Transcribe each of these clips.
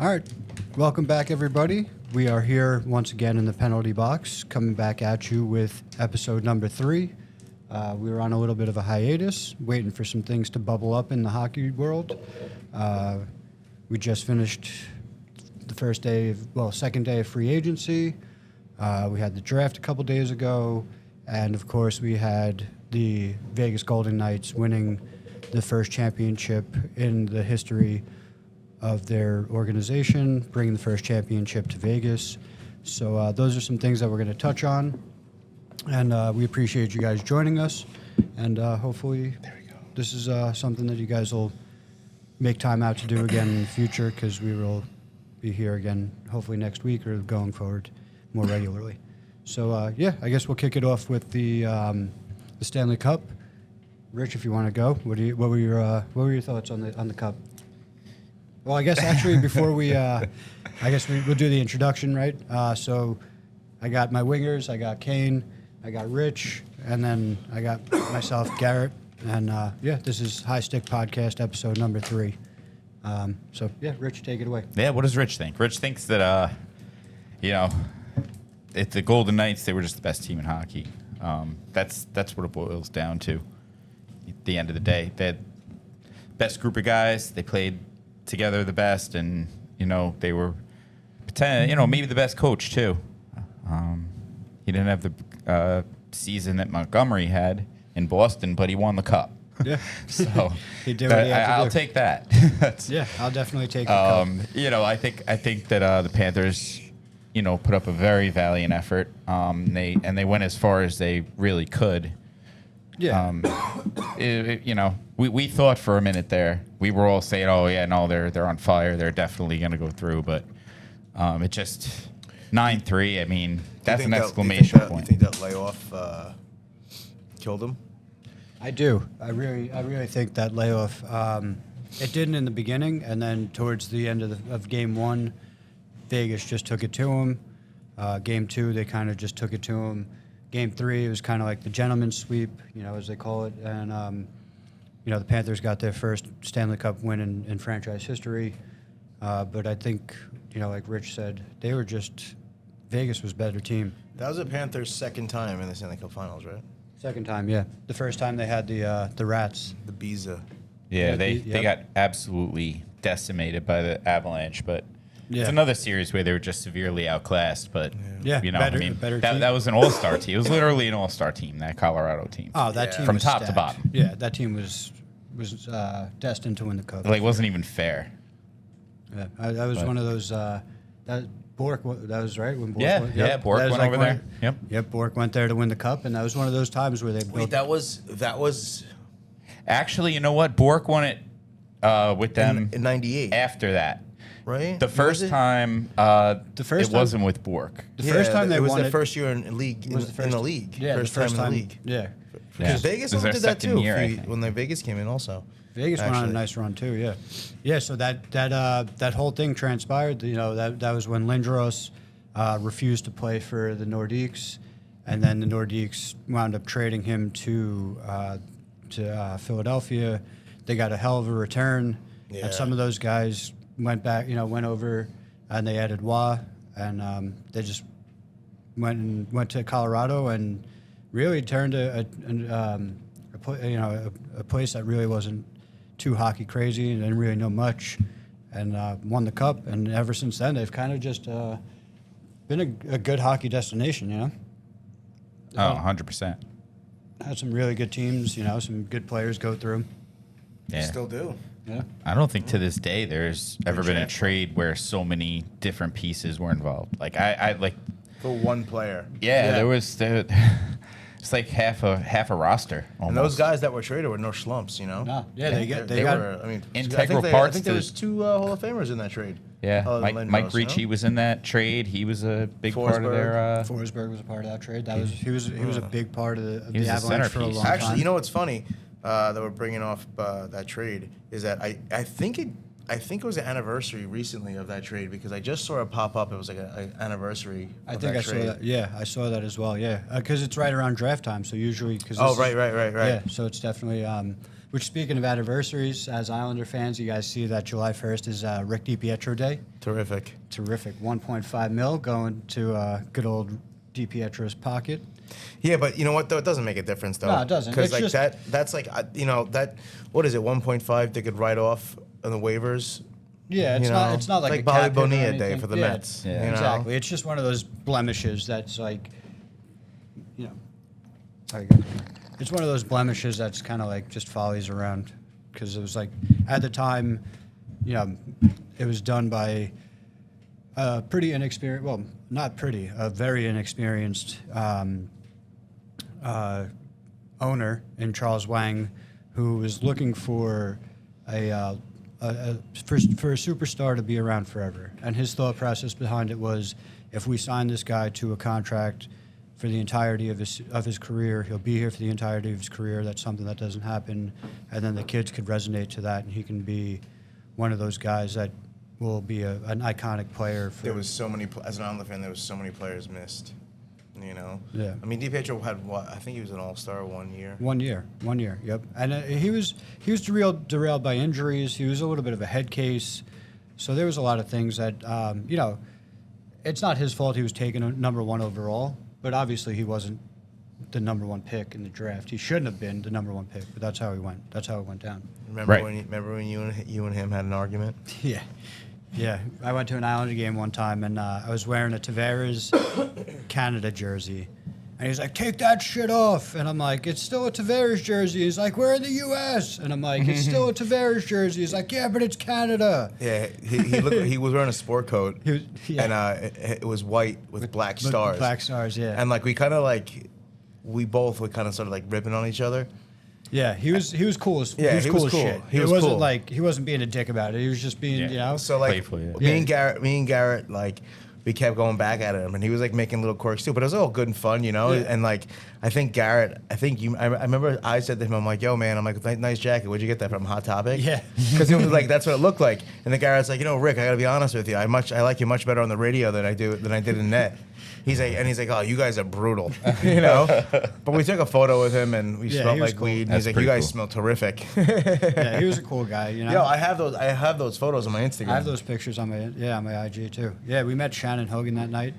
All right. Welcome back, everybody. We are here once again in the penalty box, coming back at you with episode number 3. We were on a little bit of a hiatus, waiting for some things to bubble up in the hockey world. We just finished the second day of free agency. We had the draft a couple days ago. And, of course, we had the Vegas Golden Knights winning the first championship in the history of their organization, bringing the first championship to Vegas. So those are some things that we're going to touch on. And we appreciate you guys joining us. And hopefully this is something that you guys will make time out to do again in the future, because we will be here again hopefully next week or going forward more regularly. So, I guess we'll kick it off with the Stanley Cup. Rich, if you want to go, what were your thoughts on the Cup? Well, I guess actually before we'll do the introduction, right? So I got my wingers, I got Kane, I got Rich, and then I got myself, Garrett. And this is Highstick Podcast, episode number 3. Rich, take it away. Yeah, what does Rich think? Rich thinks that, if the Golden Knights, they were just the best team in hockey. That's what it boils down to. At the end of the day, they had best group of guys. They played together the best, and they were, maybe the best coach too. He didn't have the season that Montgomery had in Boston, but he won the Cup. Yeah, so he did what he had to I'll do. take that. Yeah, I'll definitely take the Cup. I think that the Panthers, put up a very valiant effort. They went as far as they really could. Yeah. We thought for a minute there, we were all saying, oh yeah, no, they're on fire. They're definitely going to go through, but it just 9-3. I mean, that's an exclamation point. You think that layoff killed them? I do. I really think that layoff. It didn't in the beginning, and then towards the end of game 1, Vegas just took it to them. Game 2, they kind of just took it to them. Game 3, it was kind of like the gentleman's sweep, as they call it. And, the Panthers got their first Stanley Cup win in franchise history. But I think, like Rich said, Vegas was a better team. That was the Panthers' second time in the Stanley Cup Finals, right? Second time, yeah. The first time they had the Rats. The Biza. Yeah, they got absolutely decimated by the Avalanche, but it's another series where they were just severely outclassed. But that was an all-star team. It was literally an all-star team, that Colorado team. Oh, that team from was top stacked. to bottom. Yeah, that team was destined to win the Cup. It wasn't even fair. Yeah, that was one of those. Bork, that was right when Bork went. Yeah, Bork went over there. Yep, Bork went there to win the Cup, and that was one of those times where they built. Wait, that was actually, you know what? Bork won it with them in '98. After that, right? The first time, it wasn't with Bork. The first time they won won the first year in the league. Yeah, first time in the league. Yeah, because Vegas also did that too. Year, when Vegas came in, also. Vegas went on a nice run too, yeah. Yeah, so that whole thing transpired. That was when Lindros refused to play for the Nordiques, and then the Nordiques wound up trading him to Philadelphia. They got a hell of a return, and some of those guys went over, and they added Wah, and they just went to Colorado and really turned a place that really wasn't too hockey crazy and didn't really know much, and won the Cup. And ever since then, they've kind of just been a good hockey destination, Oh, 100%. Had some really good teams, some good players go through. Yeah. Still do. Yeah. I don't think to this day there's ever been a trade where so many different pieces were involved. Like I like for one player. Yeah, there was. It's like half a roster. Almost. And those guys that were traded were no schlumps, No, yeah, they were. I mean, integral I parts. think there was 2 Hall of Famers in that trade. Yeah, Mike Ricci was in that trade. He was a big part of their. Forsberg was a part of that trade. He was a big part of the a Avalanche for a long time. Actually, you know what's funny that we're bringing off that trade is that I think it was an anniversary recently of that trade, because I just saw it pop up. It was like an anniversary. I think I saw that. Yeah, I saw that as well. Yeah, because it's right around draft time. So usually, because right. Yeah, so it's definitely. Which, speaking of anniversaries, as Islander fans, you guys see that July 1st is Rick DiPietro Day. Terrific. 1.5 mil going to good old DiPietro's pocket. Yeah, but you know what though? It doesn't make a difference though. No, it doesn't. Because It's like just- that's like that. What is it? 1.5 they could write off on the waivers. Yeah, it's You not. know? It's not like Like a Bobby cap hit or Bonilla anything. Day for the Yeah, Mets. Yeah. You know? Exactly. It's just one of those blemishes that's like, you know, how you go? It's one of those blemishes that's kind of like just follies around, because it was like at the time, you know, it was done by a pretty inexperienced. Well, not pretty, a very inexperienced owner in Charles Wang, who was looking for for a superstar to be around forever. And his thought process behind it was, if we sign this guy to a contract for the entirety of his career, he'll be here for the entirety of his career. That's something that doesn't happen. And then the kids could resonate to that, and he can be one of those guys that will be an iconic player. There was so many, as an Islander fan, there was so many players missed. You know. Yeah. I mean, DiPietro had what? I think he was an All-Star 1 year. 1 year. Yep. And he was derailed by injuries. He was a little bit of a head case. So there was a lot of things that you know, it's not his fault he was taken number 1 overall, but obviously he wasn't the number 1 pick in the draft. He shouldn't have been the number 1 pick, but that's how he went. That's how it went down. Remember when you and him had an argument? Yeah. Yeah, I went to an Islander game one time, and I was wearing a Tavares Canada jersey. And he's like, take that shit off. And I'm like, it's still a Tavares jersey. He's like, we're in the U.S. And I'm like, it's still a Tavares jersey. He's like, yeah, but it's Canada. Yeah, he was wearing a sport coat, Yeah. and it was white with black stars. Black stars, yeah. And like we both would kind of started like ripping on each other. Yeah, he was cool as Yeah, he was cool as shit. He was wasn't cool. like, he wasn't being a dick about it. He was just being, Yeah. you know. So like Playful, yeah. me and Garrett like we kept going back at him, and he was like making little quirks too, but it was all good and fun, you know. Yeah. And like I remember I said to him, I'm like, yo man, I'm like, nice jacket. Where'd you get that from? Hot Topic? Yeah. Because it was like that's what it looked like. And then Garrett's like, you know, Rick, I gotta be honest with you, I like you much better on the radio than I did in net. He's like, oh, you guys are brutal, you know. But we took a photo with him, and we Yeah, smelled he was like cool. weed. And That's he's like, you pretty guys cool. smell terrific. Yeah, he was a cool guy, you know. Yo, I have those photos on my Instagram. I have those pictures on my IG too. Yeah, we met Shannon Hogan that night.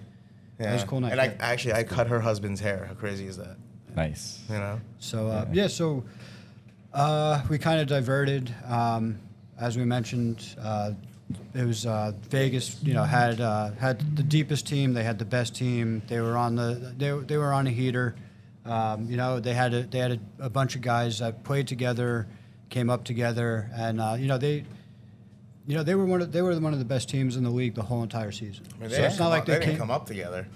Yeah. It was a cool night. And I cut her husband's hair. How crazy is that? Nice. You know. So we kind of diverted. As we mentioned, it was Vegas. You know, had the deepest team. They had the best team. They were on they were on a heater. You know, they had a bunch of guys that played together, came up together, and they were one of the best teams in the league the whole entire season. I mean, So it's not like they they didn't came. come up together.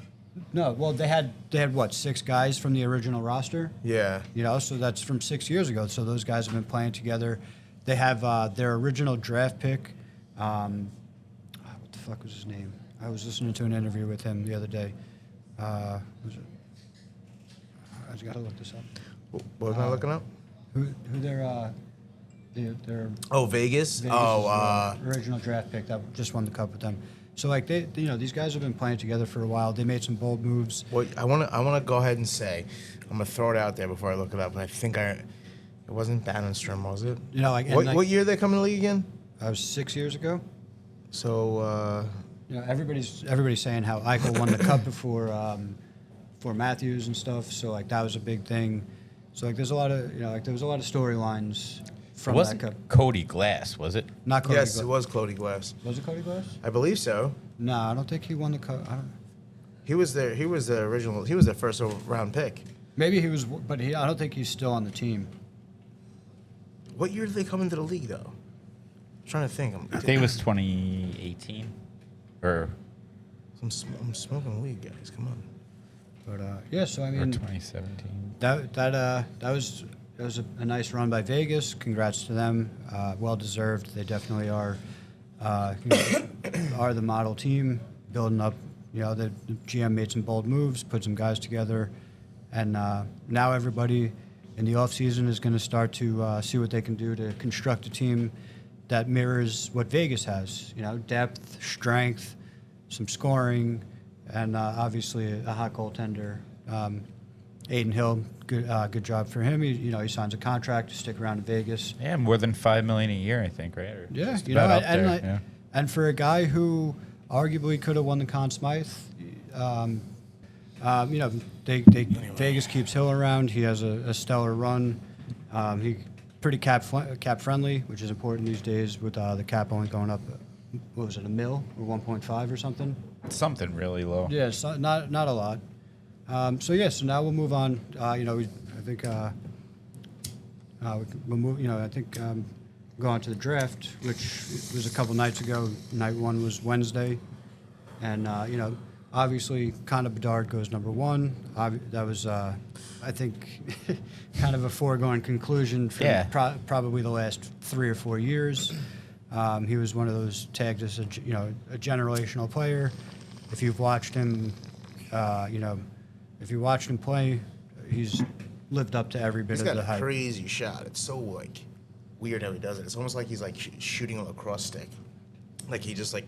No, well, they had what, 6 guys from the original roster. Yeah. You know, so that's from 6 years ago. So those guys have been playing together. They have their original draft pick. What the fuck was his name? I was listening to an interview with him the other day. Was it? I just gotta look this up. What am I looking up? Who their Oh, Vegas. Vegas' original draft pick that just won the cup with them. So like these guys have been playing together for a while. They made some bold moves. Well, I want to go ahead and say, I'm gonna throw it out there before I look it up. But I think it wasn't Bannenstrom, was it? You know, like What year they come in the league again? That was 6 years ago. So You know, everybody's saying how Eichel won the cup for Matthews and stuff. So like that was a big thing. So like there's a lot of there was a lot of storylines It from that wasn't cup. Cody Glass, was it? Not Cody. yes, it was Cody Glass. Was it Cody Glass? I believe so. No, I don't think he won the cup. I don't. He was the original. He was the first round pick. Maybe he was, but I don't think he's still on the team. What year did they come into the league though? I'm trying to think. I think it was 2018, or I'm smoking weed, guys. Come on. But yeah, so I or mean 2017. that was a nice run by Vegas. Congrats to them. Well deserved. They definitely are are the model team building up. You know, the GM made some bold moves, put some guys together, and now everybody in the offseason is going to start to see what they can do to construct a team that mirrors what Vegas has. You know, depth, strength, some scoring, and obviously a hot goaltender. Aiden Hill, good job for him. He signs a contract to stick around in Vegas. Yeah, more than $5 million a year, I think, right? Or Yeah, just about up there, yeah. and for a guy who arguably could have won the Conn Smythe, Vegas keeps Hill around. He has a stellar run. He pretty cap friendly, which is important these days with the cap only going up. What was it, $1 million or 1.5 or something? Something really low. Yeah, it's not a lot. So now we'll move on. We'll move. I think go on to the draft, which was a couple nights ago. Night one was Wednesday, and obviously Connor Bedard goes number one. That was I think kind of a foregone conclusion for probably the last 3 or 4 years. He was one of those tagged as a generational player. If you've watched him, if you watched him play, he's lived up to every bit of the hype. He's got a crazy shot. It's so weird how he does it. It's almost like he's shooting a lacrosse stick. Like he just The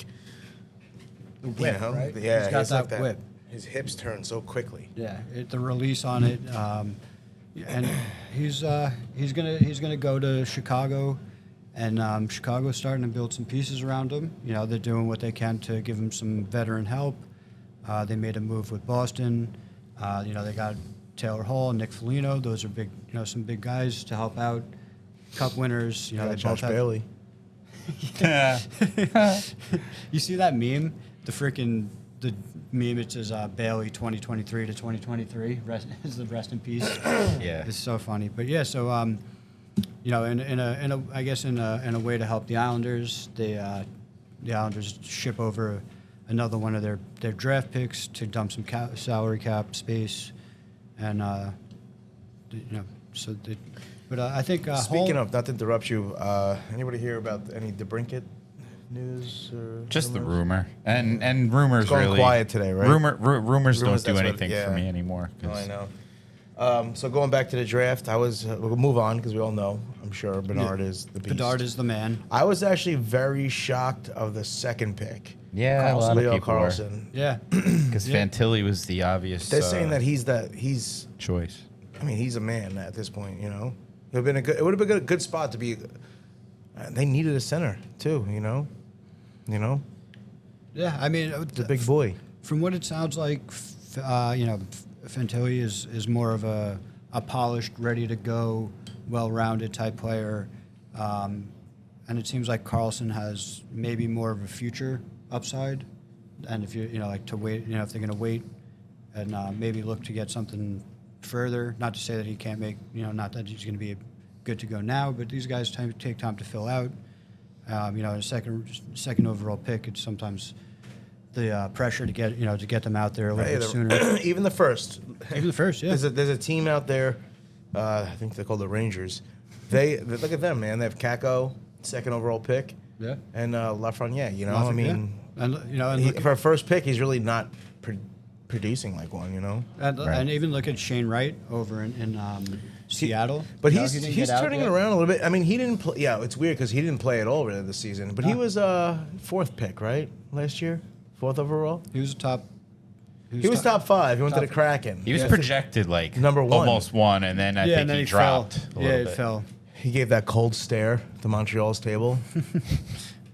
whip, right? Yeah, he's got that whip. His hips turn so quickly. Yeah, the release on it, and he's gonna go to Chicago, and Chicago's starting to build some pieces around him. They're doing what they can to give him some veteran help. They made a move with Boston. They got Taylor Hall and Nick Foligno. Those are big, some big guys to help out. Cup winners. They Josh both Bailey. You see that meme? The meme. It says Bailey 2023 to 2023. Is the rest in peace. Yeah, it's so funny. But yeah, so in a way to help the Islanders, the Islanders ship over another one of their draft picks to dump some salary cap space, and I think Speaking of, not to interrupt you, anybody hear about any DeBrincat news? Or just rumors? the rumor, and rumors it's going really quiet today, right? Rumors don't do anything for me anymore. Oh, I know. So going back to the draft, we'll move on because we all know, I'm sure, Bedard is the beast. Bedard is the man. I was actually very shocked of the second pick. Yeah, a lot of people Carlson. Yeah, because Fantilli was the obvious. They're saying that he's choice. I mean, he's a man at this point. It would have been a good spot to be. They needed a center too. Yeah, I mean, the big boy. From what it sounds like, Fantilli is more of a polished, ready to go, well-rounded type player, and it seems like Carlson has maybe more of a future upside. And if to wait, if they're going to wait and maybe look to get something further, not to say that he can't make, not that he's going to be good to go now, but these guys take time to fill out. A second overall pick, it's sometimes the pressure to get them out there a little bit sooner. Even the first. Even the first, yeah. There's a team out there. I think they're called the Rangers. They look at them, man. They have Kako, second overall pick. Yeah. And Lafreniere. For a first pick, he's really not producing like one. And even look at Shane Wright over in Seattle. But he's turning it around a little bit. I mean, he didn't play. Yeah, it's weird because he didn't play at all really this season. But he was fourth pick, right, last year, fourth overall. He was top. He was top 5. He went to the Kraken. He was projected like number 1, almost 1, and then I think he dropped. It fell. He gave that cold stare to Montreal's table.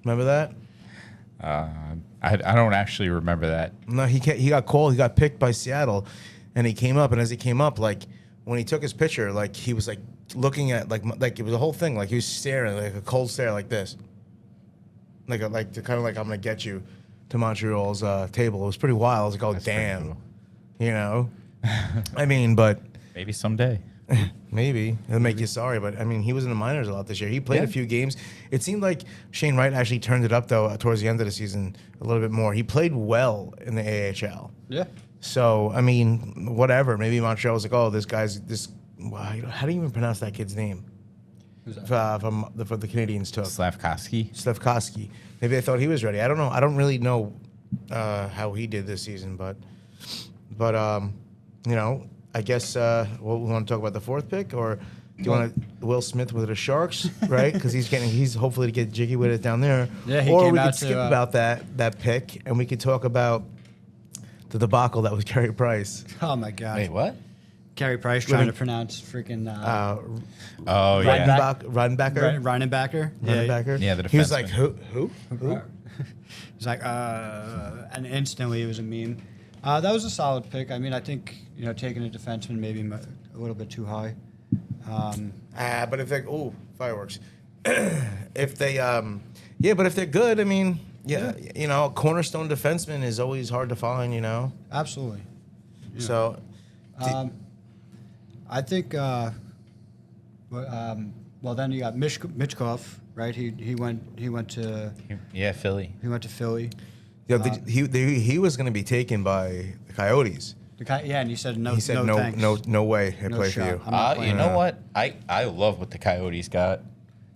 Remember that? I don't actually remember that. No, he got called. He got picked by Seattle, and he came up. And as he came up, like when he took his picture, like he was like looking at like it was a whole thing. Like he was staring, like a cold stare, like this, like to kind of like I'm gonna get you to Montreal's table. It was pretty wild. I was like, oh, that's damn, cool. I mean, but maybe someday. Maybe it'll make you sorry, but I mean, he was in the minors a lot this year. He played a few games. It seemed like Shane Wright actually turned it up though towards the end of the season a little bit more. He played well in the AHL. Yeah. So I mean, whatever. Maybe Montreal was like, oh, this guy's this. Wow, how do you even pronounce that kid's name? Who's that? From the Canadians took Slavkovsky. Maybe they thought he was ready. I don't know. I don't really know how he did this season, but I guess we want to talk about the fourth pick, or do you want Will Smith with the Sharks, right? Because he's hopefully to get jiggy with it down there. Yeah, or we could skip about that pick, and we could talk about the debacle that was Carey Price. Oh my God! Wait, what? Carey Price trying to pronounce freaking Oh yeah. Runbacker. Reinenbacker. Runbacker. Yeah, the He was defenseman. like, who? He's like, and instantly it was a meme. That was a solid pick. I mean, I think taking a defenseman maybe a little bit too high. But if they fireworks. If they but if they're good, I mean, a cornerstone defenseman is always hard to find, Absolutely. Yeah. So I think. Well, then you got Mitchkov, right? He went to Philly. He went to Philly. he was going to be taken by the Coyotes. And he said no. He said no, thanks. no way I No play shot. for you. I'm not You playing. know what? I love what the Coyotes got.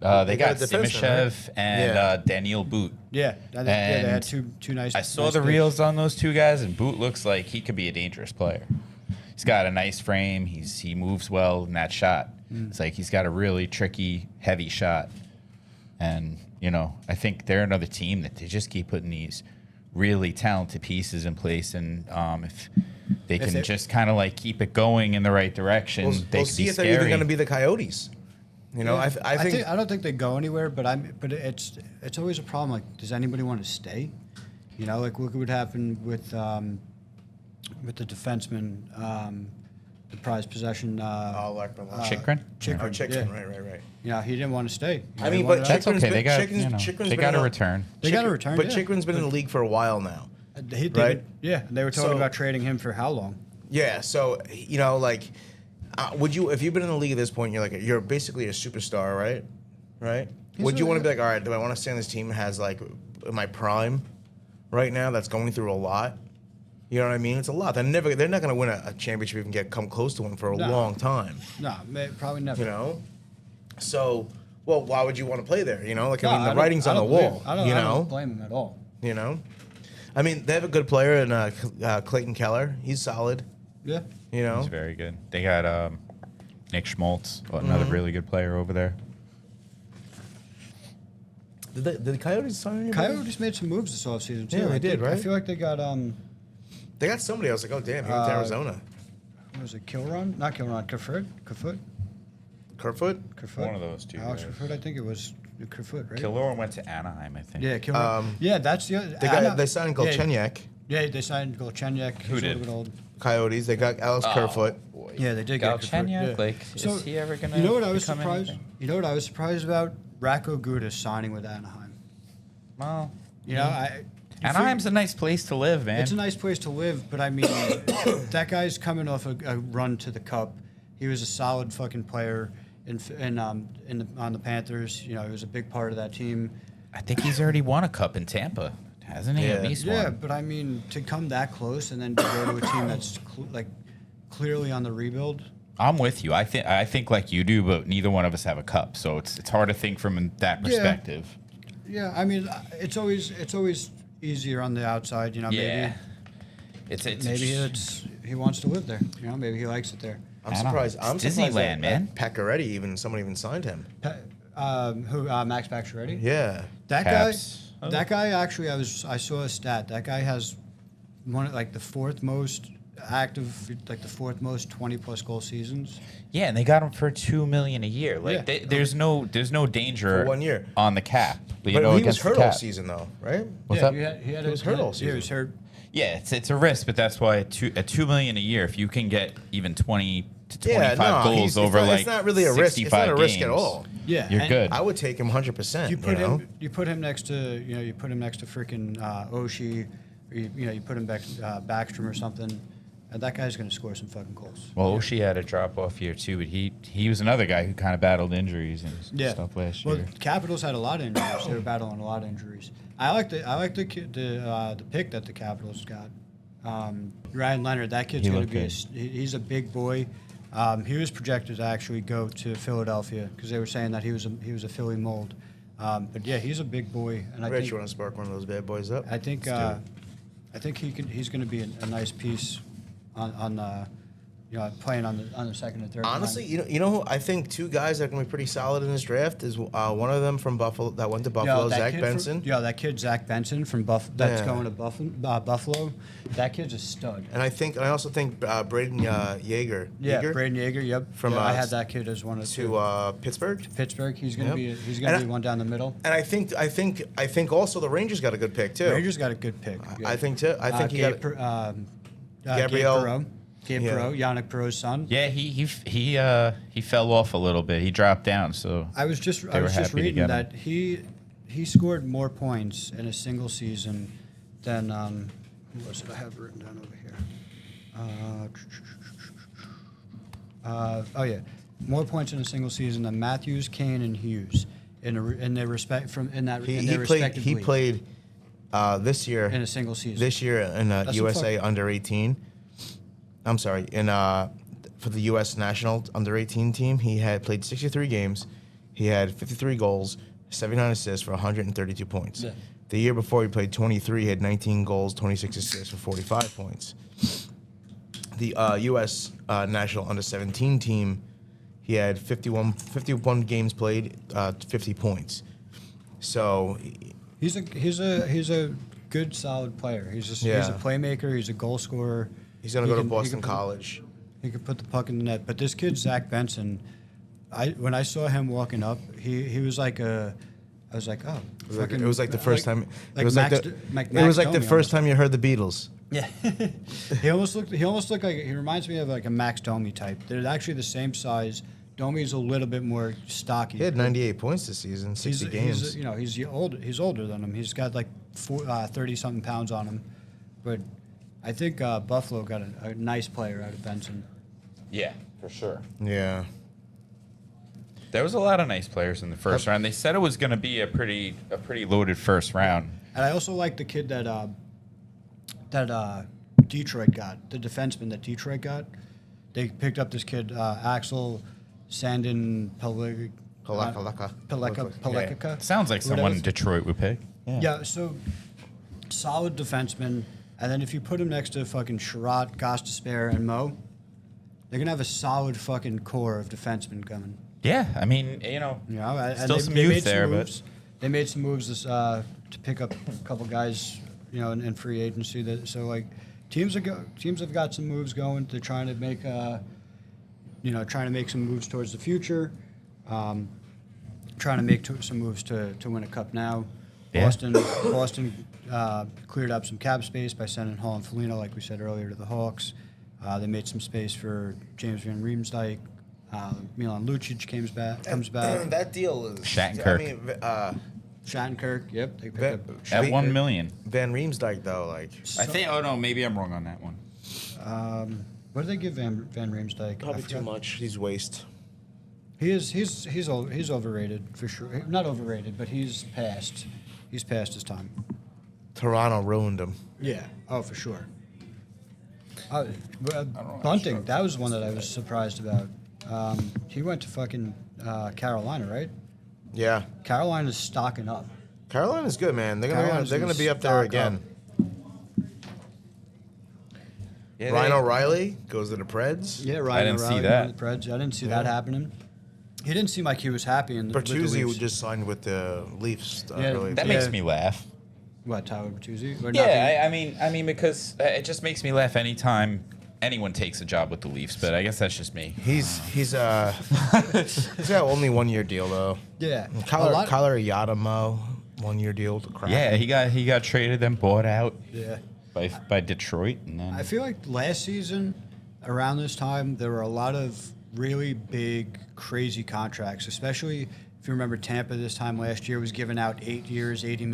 They got got a defenseman, Simishev right? and Daniel Boot. Yeah, they had two nice. I saw nice the picks. reels on those two guys, and Boot looks like he could be a dangerous player. He's got a nice frame. He moves well in that shot. It's like he's got a really tricky, heavy shot. And, I think they're another team that they just keep putting these really talented pieces in place. And if they can just kind of like keep it going in the right direction, they We'll could see be if they're even scary. going to be the Coyotes. I think I don't think they go anywhere, but it's always a problem. Like, does anybody want to stay? Like look what would happen with the defenseman, the prized possession. Chikrin? Chikrin, yeah. right. He didn't want to stay. I mean, wanted but out. That's okay. They got, Chikrin's they been got a in return. They got a return, But yeah. Chikrin's been in the league for a while now. Right? They were talking So- about trading him for how long? Yeah, so would you, if you've been in the league at this point, you're basically a superstar, right? Right? Would you want to be like, all right, do I want to stay on this team that has like my prime right now that's going through a lot? You know what I mean? It's a lot. They're not going to win a championship even come close to one for a No. long time. No, probably never. So, well, why would you want to play there? No, the I don't- writing's I on the don't wall. blame- I don't blame him at all. I mean, they have a good player in Clayton Keller. He's solid. Yeah. He's very good. They got Nick Schmaltz, another really good player over there. Did the Coyotes sign anybody? Coyotes made some moves this offseason too. Yeah, they I did, think- right? I feel like they got They got somebody. I was like, oh damn, he went to Arizona. what was it, Kilron? Not Kilron, Kerfoot? Kerfoot. Kerfoot? One of those two Alex guys. Kerfoot, I think it was Kerfoot, right? Killorn went to Anaheim, I think. Yeah, Kilron. Yeah, that's the other. They signed Galchenyuk. Yeah, they signed Galchenyuk. Who He's a did? little bit old. Coyotes. They got Alex Kerfoot. Boy. Yeah, they did get Kerfoot. Galchenyuk, Yeah. like, So, is he ever gonna? You know what I was become surprised? anything? You know what I was surprised about? Racco Gudas signing with Anaheim. Well, Anaheim's a nice place to live, man. It's a nice place to live, but I mean, that guy's coming off a run to the Cup. He was a solid fucking player on the Panthers. He was a big part of that team. I think he's already won a cup in Tampa, hasn't he? Yeah. At least Yeah, one. but I mean, to come that close and then to go to a team that's clearly on the rebuild. I'm with you. I think like you do, but neither one of us have a cup, so it's hard to think from that perspective. Yeah, I mean, it's always easier on the outside. Yeah. Maybe he wants to live there. Maybe he likes it there. I'm Anaheim. surprised. I'm It's surprised Disneyland, man. Pacioretty someone even signed him. Max Pacioretty? Yeah. That Caps. guy. That guy actually, I saw a stat. That guy has one the fourth most active, the fourth most 20+ goal seasons. Yeah, and they got him for $2 million a year. Like Yeah. there's no danger For 1 year. on the cap. But he was against the hurt all cap. season though, right? What's yeah, up? He had He was hurt all Yeah, he was season. hurt. Yeah, it's a risk, but that's why at $2 million a year, if you can get even 20 to 25 goals over it's not really a risk. It's not a 65 risk at games, all. Yeah, you're and good. I would take him 100%. You put him next to freaking Oshie, or you put him back Backstrom or something, and that guy's going to score some fucking goals. Well, Oshie had a drop off year too, but he was another guy who kind of battled injuries and stuff last Well, year. Capitals had a lot of injuries. They were battling a lot of injuries. I like the pick that the Capitals got. Ryan Leonard, that kid's He going looked to be. good. He's a big boy. He was projected to actually go to Philadelphia because they were saying that he was a Philly mold. But yeah, he's a big boy, and I Rich, think you want to spark one of those bad boys up? I think Let's do it. I think he's going to be a nice piece on playing on the second and third. Honestly, line. you know who I think two guys that are gonna be pretty solid in this draft is one of them from Buffalo that went to Buffalo, that Zach kid Benson. That kid Zach Benson from that's Yeah. going to Buffalo. That kid's a stud. And I also think Braden Yeager. Yeah, Yeager Braden Yeager. Yep. I had that kid as one of two. to Pittsburgh. Pittsburgh. He's gonna Yep. be one down the middle. And I think also the Rangers got a good pick too. Rangers got a good pick. I think too. I think he got Gabriel. Gabe Yeah. Perreault, Yannick Perreault's son. Yeah, he fell off a little bit. He dropped down. So I was just were happy to reading get that he scored more points in a single season than what was it? I have it written down over here. More points in a single season than Matthews, Kane, and Hughes in their respective He played this year in a single season. This year in USA under 18. I'm sorry, for the U.S. national under 18 team, he had played 63 games. He had 53 goals, 79 assists for 132 points. Yeah. The year before, he played 23. He had 19 goals, 26 assists for 45 points. The U.S. national under 17 team, he had 51 games played, 50 points. So he's a good solid player. He's a playmaker. He's a goal scorer. he's going to go to Boston College. He could put the puck in the net. But this kid, Zach Benson, when I saw him walking up, he was like I was like, oh. It was like the first time. Like It was Max, like the. like It Max was like the Domi first almost. time you heard the Beatles. Yeah. He almost looked like, he reminds me of like a Max Domi type. They're actually the same size. Domi's a little bit more stocky. He had 98 points this season, 60 games. He's older than him. He's got like 30-something pounds on him. But I think Buffalo got a nice player out of Benson. yeah, for sure. Yeah. There was a lot of nice players in the first round. They said it was going to be a pretty loaded first round. And I also like the kid that Detroit got, the defenseman that Detroit got. They picked up this kid, Axel Sandin Peleka. Sounds like someone Whatever. Detroit would pick. Yeah, so solid defenseman. And then if you put him next to fucking Sherratt, Gostisbehere, and Mo, they're going to have a solid fucking core of defensemen coming. Yeah, I mean, And still some youth there, but they made some moves to pick up a couple guys, in free agency. Teams have got some moves going. They're trying to make some moves towards the future. Trying to make some moves to win a cup now. Yeah. Boston cleared up some cap space by sending Hall and Foligno, like we said earlier, to the Hawks. They made some space for James Van Riemsdyk. Milan Lucic comes back. That deal is. Shattenkirk. Shattenkirk, yep. They picked up At $1 million. Van Riemsdyk, though, like. I think. Oh no, maybe I'm wrong on that one. what did they give Van Riemsdyk? Probably too much. He's waste. He's overrated for sure. Not overrated, but he's past his time. Toronto ruined him. Yeah. Oh, for sure. Bunting, that was one that I was surprised about. He went to fucking Carolina, right? Yeah. Carolina's stocking up. Carolina's good, man. They're gonna be up there stock again. Yeah, Ryan O'Reilly goes to the Preds. Yeah, Ryan didn't see O'Reilly that. going to the Preds. I didn't see that happening. He didn't seem like he was happy with the Bertuzzi Leafs. just signed with the Leafs. Yeah, earlier That today. makes me laugh. What, Tyler Bertuzzi? Or Yeah, I mean, because it just makes me laugh anytime anyone takes a job with the Leafs. But I guess that's just me. He's got only 1 year deal though. Yeah. Kyler Yadamo, 1 year deal with the Kraken. Yeah, he got traded and bought out Yeah. by Detroit, and then I feel like last season, around this time, there were a lot of really big, crazy contracts, especially if you remember Tampa this time last year was giving out 8 years, $80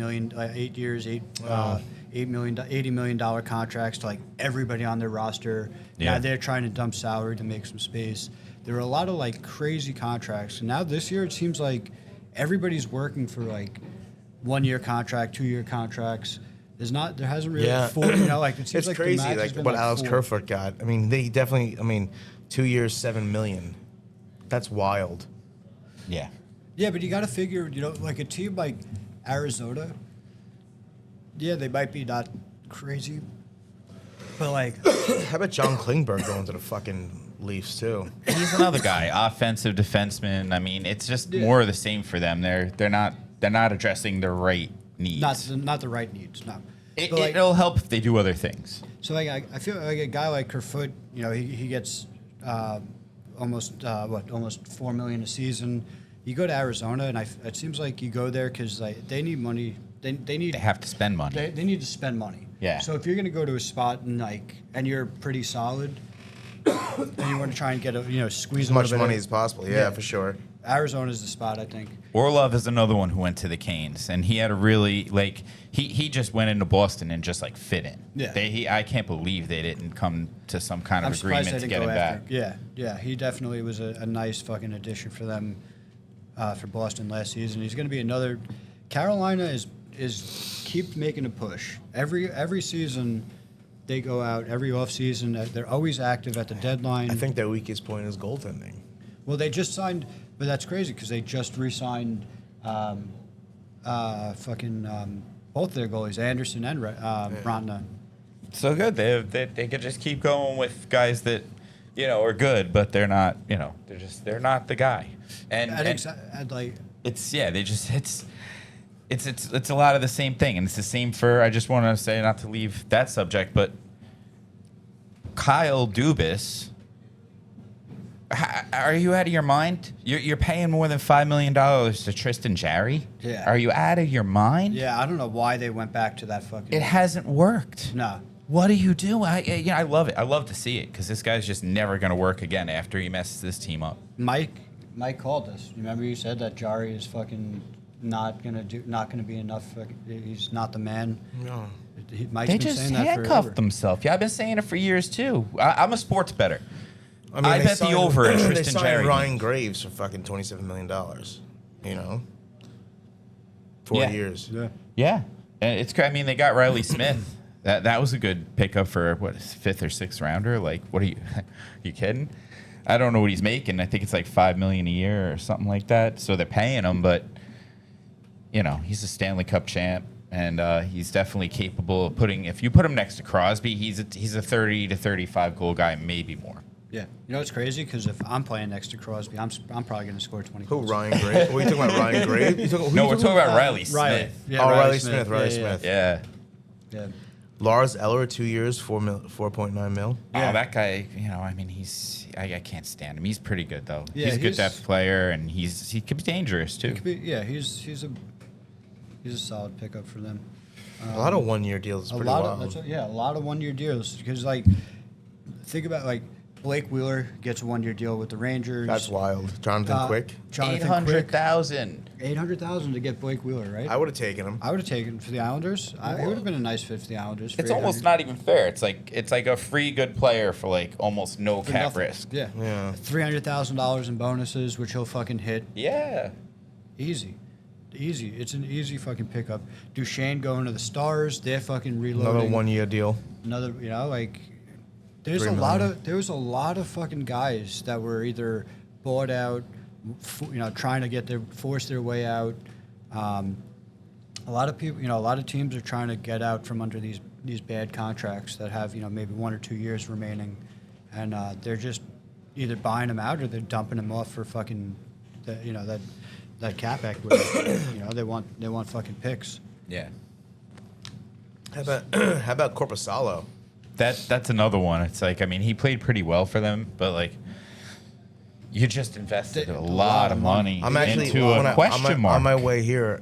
million contracts to like everybody on their roster. Yeah. Now they're trying to dump salary to make some space. There were a lot of like crazy contracts. And now this year it seems like everybody's working for like 1 year contract, 2 year contracts. There hasn't really Yeah. it seems It's like the crazy, max has like been what Alex 4. Kerfoot got. I mean, 2 years, $7 million. That's wild. yeah. Yeah, but you got to figure, like a team like Arizona, yeah, they might be not crazy, but like, How about John Klingberg going to the fucking Leafs too. He's another guy, offensive defenseman. I mean, it's just more of the same for them. They're not addressing the right needs. Not the right needs. No. It'll help if they do other things. So like I feel like a guy like Kerfoot, he gets almost $4 million a season. You go to Arizona, and it seems like you go there because they need money. They have to spend money. They need to spend money. Yeah. So if you're going to go to a spot and you're pretty solid, and you want to try and get squeeze As a much little bit money of- as possible. Yeah, for sure. Arizona's the spot, I think. Orlov is another one who went to the Canes, and he had a really he just went into Boston and just fit in. Yeah. I can't believe they didn't come to some kind of I'm surprised agreement they to didn't get him go after. back. Yeah. He definitely was a nice fucking addition for them, for Boston last season. He's going to be another. Carolina is keep making a push every season. They go out every offseason. They're always active at the deadline. I think their weakest point is goaltending. Well, they just signed, but that's crazy because they just re-signed both their goalies, Anderson and Rantna. So good. They could just keep going with guys that are good, but they're not. They're not the guy. It's a lot of the same thing, and it's the same for. I just want to say, not to leave that subject, but Kyle Dubas. Are you out of your mind? You're paying more than $5 million to Tristan Jarry? Yeah. Are you out of your mind? Yeah, I don't know why they went back to that fucking. It hasn't worked. No. What do you do? I love it. I love to see it because this guy's just never going to work again after he messes this team up. Mike called us. Remember you said that Jarry is fucking not gonna be enough. He's not the man. No. Mike's They been just saying that handcuffed forever. themselves. Yeah, I've been saying it for years too. I'm a sports bettor. I mean, I they bet the over in they Tristan signed Jarry. Ryan Graves for fucking $27 million. 4 years. Yeah. Yeah, and it's. I mean, they got Riley Smith. That was a good pickup for what, 5th or 6th rounder. What are you? You kidding? I don't know what he's making. I think it's $5 million a year or something like that. So they're paying him, but he's a Stanley Cup champ, and he's definitely capable of putting. If you put him next to Crosby, he's a 30 to 35 goal guy, maybe more. Yeah. It's crazy because if I'm playing next to Crosby, I'm probably going to score 20 Who, goals. Ryan Graves? What are you talking about, Ryan Graves? No, we're talking about Riley Smith. Riley. Yeah, Riley Smith. Yeah. Yeah. Yeah. Lars Eller, 2 years, 4.9 mil. Yeah. Oh, that guy. I mean, I can't stand him. He's pretty good though. Yeah, he's a good depth player, and he could be dangerous too. He's a solid pickup for them. A lot of 1 year deals is pretty wild. A lot of 1 year deals because think about Blake Wheeler gets a 1 year deal with the Rangers. That's wild. Jonathan Quick. Jonathan Quick. $800,000. $800,000 to get Blake Wheeler, right? I would have taken him. I would have taken for the Islanders. It would have been a nice fit for the Islanders. It's almost not even fair. It's like a free good player for almost no cap nothing. risk. Yeah. $300,000 in bonuses, which he'll fucking hit. Yeah. Easy. It's an easy fucking pickup. Duchesne going to the Stars. They're fucking reloading. Another 1 year deal. There's $3 a lot of fucking guys that were either bought out, trying to force their way out. A lot of people, a lot of teams are trying to get out from under these bad contracts that have maybe 1 or 2 years remaining, and they're just either buying them out or they're dumping them off for fucking that cap equity. They want fucking picks. Yeah. How about Corpusalo? That's another one. It's he played pretty well for them, but you just invested a lot of money into a question mark. On my way here,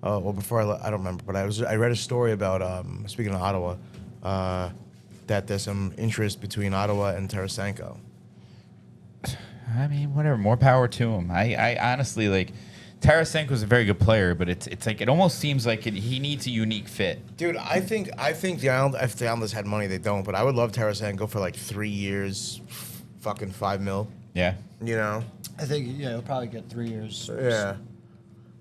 before I don't remember, but I read a story about speaking of Ottawa, that there's some interest between Ottawa and Tarasenko. I mean, whatever. More power to him. I honestly Tarasenko's a very good player, but it's it almost seems like he needs a unique fit. Dude, I think if the Islanders had money, they don't. But I would love Tarasenko for 3 years, fucking $5 million. Yeah. I think he'll probably get 3 years. Yeah.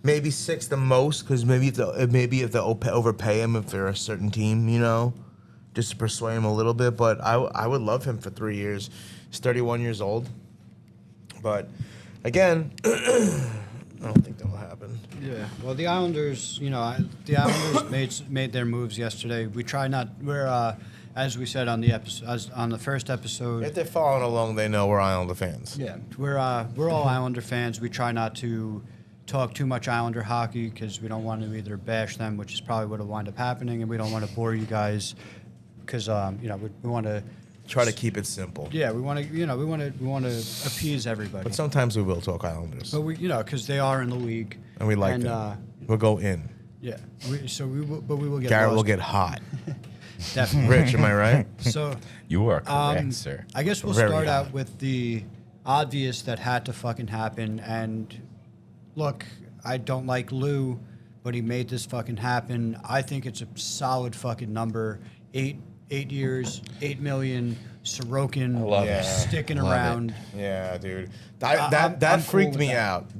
Maybe 6 the most, because maybe if they overpay him if they're a certain team, just to persuade him a little bit. But I would love him for 3 years. He's 31 years old. But again, I don't think that'll happen. Yeah. Well, the Islanders, made their moves yesterday. We try not. as we said on the episode, on the first episode. If they're following along, they know we're Islander fans. Yeah, we're all Islander fans. We try not to talk too much Islander hockey because we don't want to either bash them, which is probably what will wind up happening, and we don't want to bore you guys because we want to Try to keep it simple. Yeah, we want to appease everybody. But sometimes we will talk Islanders. But we because they are in the league, and we like them. We'll go in. Yeah, we will get. Garrett lost. will get hot. Definitely. Rich, am I right? So You are correct, sir. I guess we'll Very start hot. out with the obvious that had to fucking happen. And look, I don't like Lou, but he made this fucking happen. I think it's a solid fucking number. 8 years, 8 million. Sorokin I love it. sticking Love it. around. Yeah, dude. I'm That cool freaked with me that. out.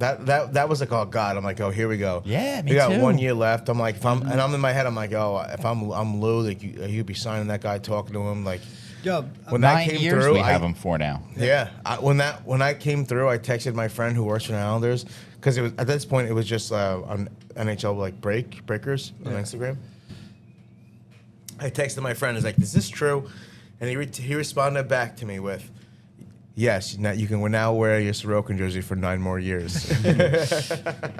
That was like, oh god. I'm like, oh, here we go. Yeah, me We got too. 1 year left. I'm like, and I'm in my head. I'm like, oh, if I'm Lou, like you'd be signing that guy, talking to him, like. Yo, When that 9 came years through, we have him for now. Yeah, when I came through, I texted my friend who works for the Islanders because it was at this point it was just on NHL like breakers on Instagram. I texted my friend. Is like, "Is this true?" And he responded back to me with, "Yes, now you can now wear your Sorokin jersey for 9 more years."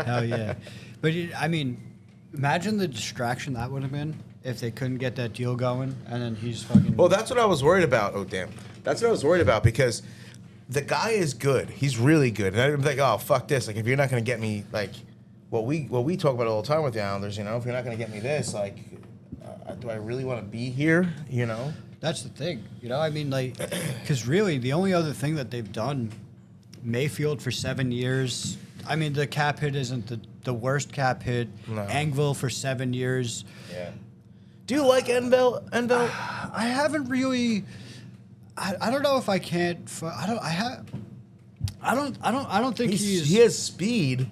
hell yeah. But I mean, imagine the distraction that would have been if they couldn't get that deal going, and then he's fucking. Well, that's what I was worried about. Oh, damn. That's what I was worried about because the guy is good. He's really good. And I'm like, oh, fuck this. Like, if you're not going to get me, like, what we talk about all the time with the Islanders, if you're not going to get me this, like, do I really want to be here, That's the thing, I mean, like, because really the only other thing that they've done, Mayfield for 7 years. I mean, the cap hit isn't the worst cap hit. No. Engvall for 7 years. Yeah. Do you like Enville? I haven't really. I don't know if I can't. I don't think He has speed.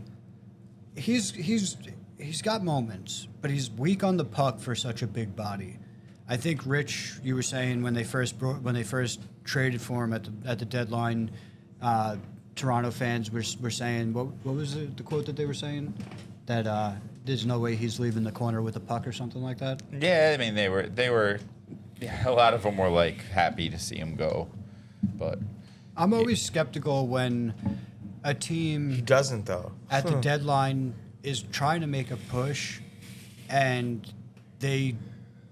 He's got moments, but he's weak on the puck for such a big body. I think Rich, you were saying when they first traded for him at the deadline, Toronto fans were saying what was the quote that they were saying that there's no way he's leaving the corner with a puck or something like that. Yeah, I mean they were a lot of them were like happy to see him go, but I'm always skeptical when a team He doesn't, though. at the deadline is trying to make a push and they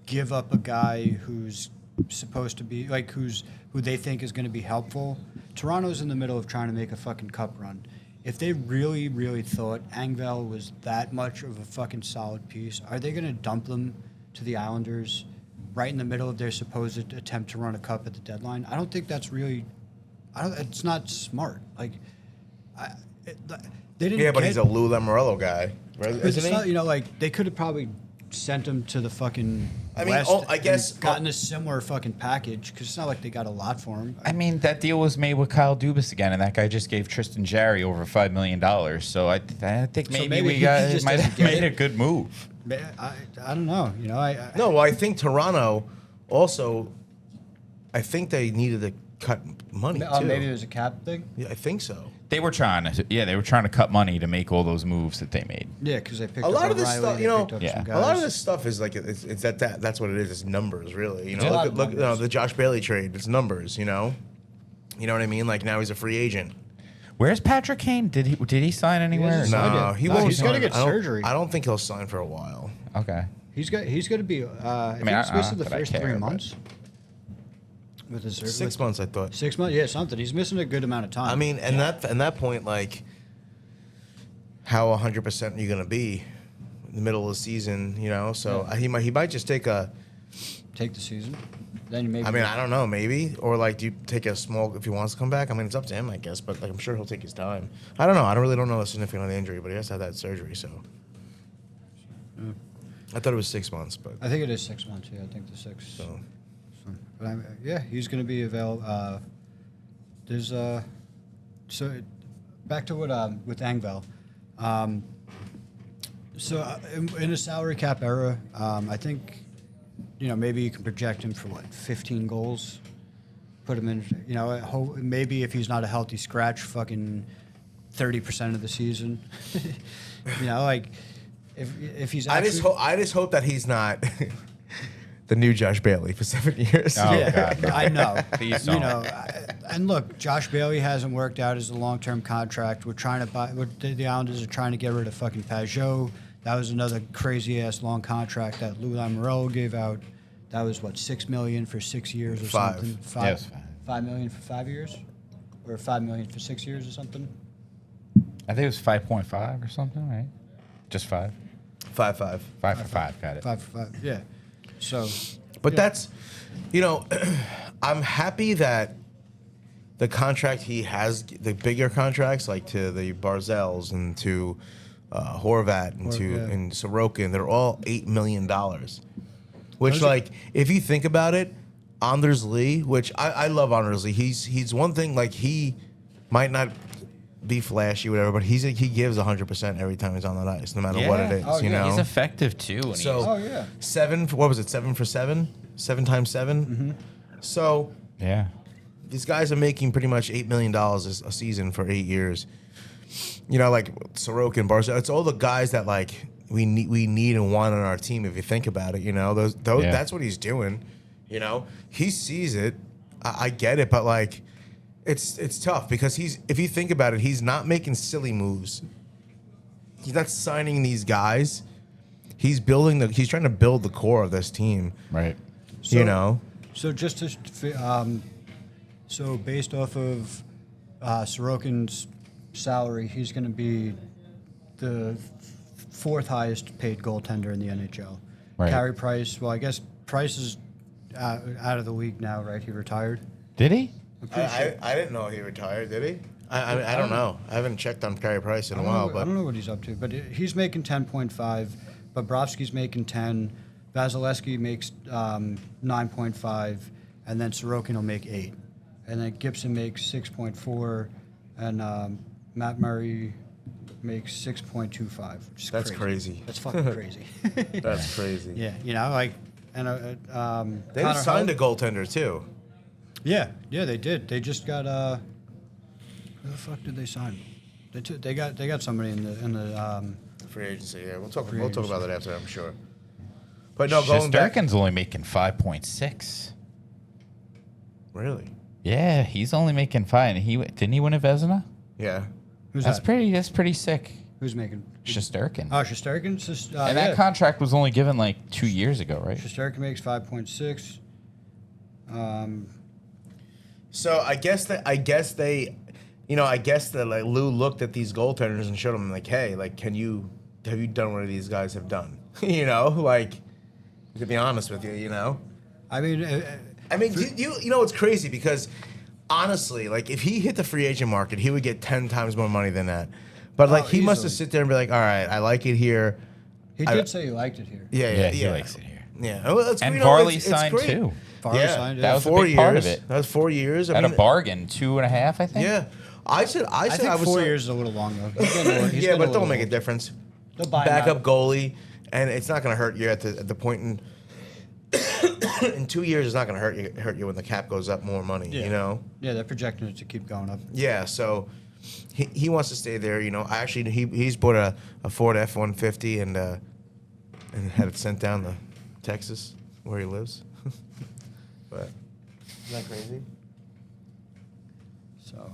give up a guy who's supposed to be like who they think is going to be helpful. Toronto's in the middle of trying to make a fucking cup run. If they really, really thought Engvall was that much of a fucking solid piece, are they going to dump them to the Islanders right in the middle of their supposed attempt to run a cup at the deadline? I don't think that's really. It's not smart. Like, they didn't. Yeah, but get, he's a Lou Lamoriello guy, right? It's Isn't he? not, like they could have probably sent him to the fucking. I mean, West I guess- and gotten a similar fucking package because it's not like they got a lot for him. I mean that deal was made with Kyle Dubas again, and that guy just gave Tristan Jarry over $5 million. So I think maybe maybe we he got just might doesn't have get made it. a good move. I don't know. No, well, I think Toronto also. I think they needed to cut money too. Maybe there's a cap thing. Yeah, I think so. They were trying to cut money to make all those moves that they made. Yeah, because they picked A up lot of this O'Reilly, stuff, they picked up yeah. some A lot of guys. this stuff is like it's that's what it is. It's numbers, really. It's a lot of Look, numbers. the Josh Bailey trade. It's numbers. You know what I mean? Like now he's a free agent. Where's Patrick Kane? Did he sign anywhere? hasn't signed No, yet. he No, won't. he's gotta sign. get surgery. I don't think he'll sign for a while. Okay. He's going to be. I think mean, he's missing the not that I first care, 3 but- months. With his 6 months, I thought. 6 months, yeah, something. He's missing a good amount of time. I mean, and that point, like, how 100% are you gonna be in the middle of the season? So Yeah. he might just take a. take the season. Then maybe. I mean, I don't know, maybe, or like, do you take a small if he wants to come back? I mean, it's up to him, I guess, but like, I'm sure he'll take his time. I don't know. I really don't know the significance of the injury, but he has to have that surgery. So I thought it was 6 months, but I think it is 6 months. Yeah, I think the 6. so. But yeah, he's going to be available. There's so back to what with Engvall. In a salary cap era, I think maybe you can project him for 15 goals. Put him in, maybe if he's not a healthy scratch, fucking 30% of the season. Like if he's. I Actually, just hope that he's not. the new Josh Bailey for 7 years. Oh, Yeah, God, no. I know. Please You don't. know, and look, Josh Bailey hasn't worked out as a long-term contract. We're trying to buy. The Islanders are trying to get rid of fucking Pajot. That was another crazy-ass long contract that Lou Lamoriello gave out. That was what, $6 million for 6 years or Five. something? Yeah, it was $5 million for 5 years, or $5 million for 6 years or something. I think it was 5.5 or something, right? Just 5. 5-5. 5 for 5. Got it. 5 for 5. Yeah. So. But yeah. that's, you know, I'm happy that the contract he has, the bigger contracts, like to the Barzels and to Horvat and Sorokin, they're all $8 million. Which, Those are- like, if you think about it, Anders Lee, which I love Anders Lee. He's one thing, like, he might not be flashy, whatever, but he gives 100% every time he's on that ice, no matter what it is. Oh, you yeah. know, He's effective too. And So- Oh yeah. 7 for, what was it? 7 for 7, 7 times 7. Mm-hmm. So yeah. these guys are making pretty much $8 million a season for 8 years. You know, like Sorokin, Barzal. It's all the guys that like we need and want on our team. If you think about it, you know, those Yeah. that's what he's doing. You know, he sees it. I get it, but like, it's tough because if you think about it, he's not making silly moves. He's not signing these guys. He's trying to build the core of this team. Right. You know. So just to, so based off of Sorokin's salary, he's going to be the fourth highest paid goaltender in the NHL. Right. Carey Price, well, I guess Price is out of the league now, right? He retired. Did he? I'm pretty sure. I didn't know he retired. Did he? I don't know. I haven't checked on Carey Price in a while, I but don't know what he's up to, but he's making 10.5. Bobrovsky's making 10. Vasilevsky makes 9.5, and then Sorokin will make 8, and then Gibson makes 6.4, and Matt Murray makes 6.25. Which is That's crazy. That's fucking crazy. that's crazy. Yeah, you know, like, and They Connor signed a Hall- goaltender too. Yeah, they did. They just got who the fuck did they sign? They got somebody in the Free agency. Yeah, we'll talk agency. about that after, I'm sure. But no, going back. Shesterkin's only making 5.6. Really? Yeah, he's only making 5. And didn't he win a Vezina? Yeah. who's That's that? pretty Who's sick. making? Shesterkin. Oh, Shesterkin's just, and that contract was only given like 2 years ago, right? Shesterkin makes 5.6. So I guess that like Lou looked at these goaltenders and showed them like, hey, like, have you done what these guys have done? You know, like, to be honest with you, you know. I mean, You know what's crazy, because honestly, like, if he hit the free agent market, he would get 10 times more money than that. But like, he must have easily. sit there and be like, all right, I like it here. he did say he liked it here. Yeah, He likes it here. Yeah, well, that's, And you know, Varley it's signed great. too. Varley signed it. That was a 4 big part of years. it. That was 4 years. I At mean, a bargain, 2.5, I think. Yeah, I said I think I was 4 so- years is a little long though. He's getting old. He's yeah, getting but a don't little make a old. difference. They'll buy him Backup out. goalie, and it's not going to hurt you at the point in 2 years. It's not going to hurt you when the cap goes up more money. Yeah. You know. Yeah, they're projecting it to keep going up. Yeah, so he wants to stay there. You know, actually he's bought a Ford F-150 and had it sent down to Texas where he lives. But is that crazy? So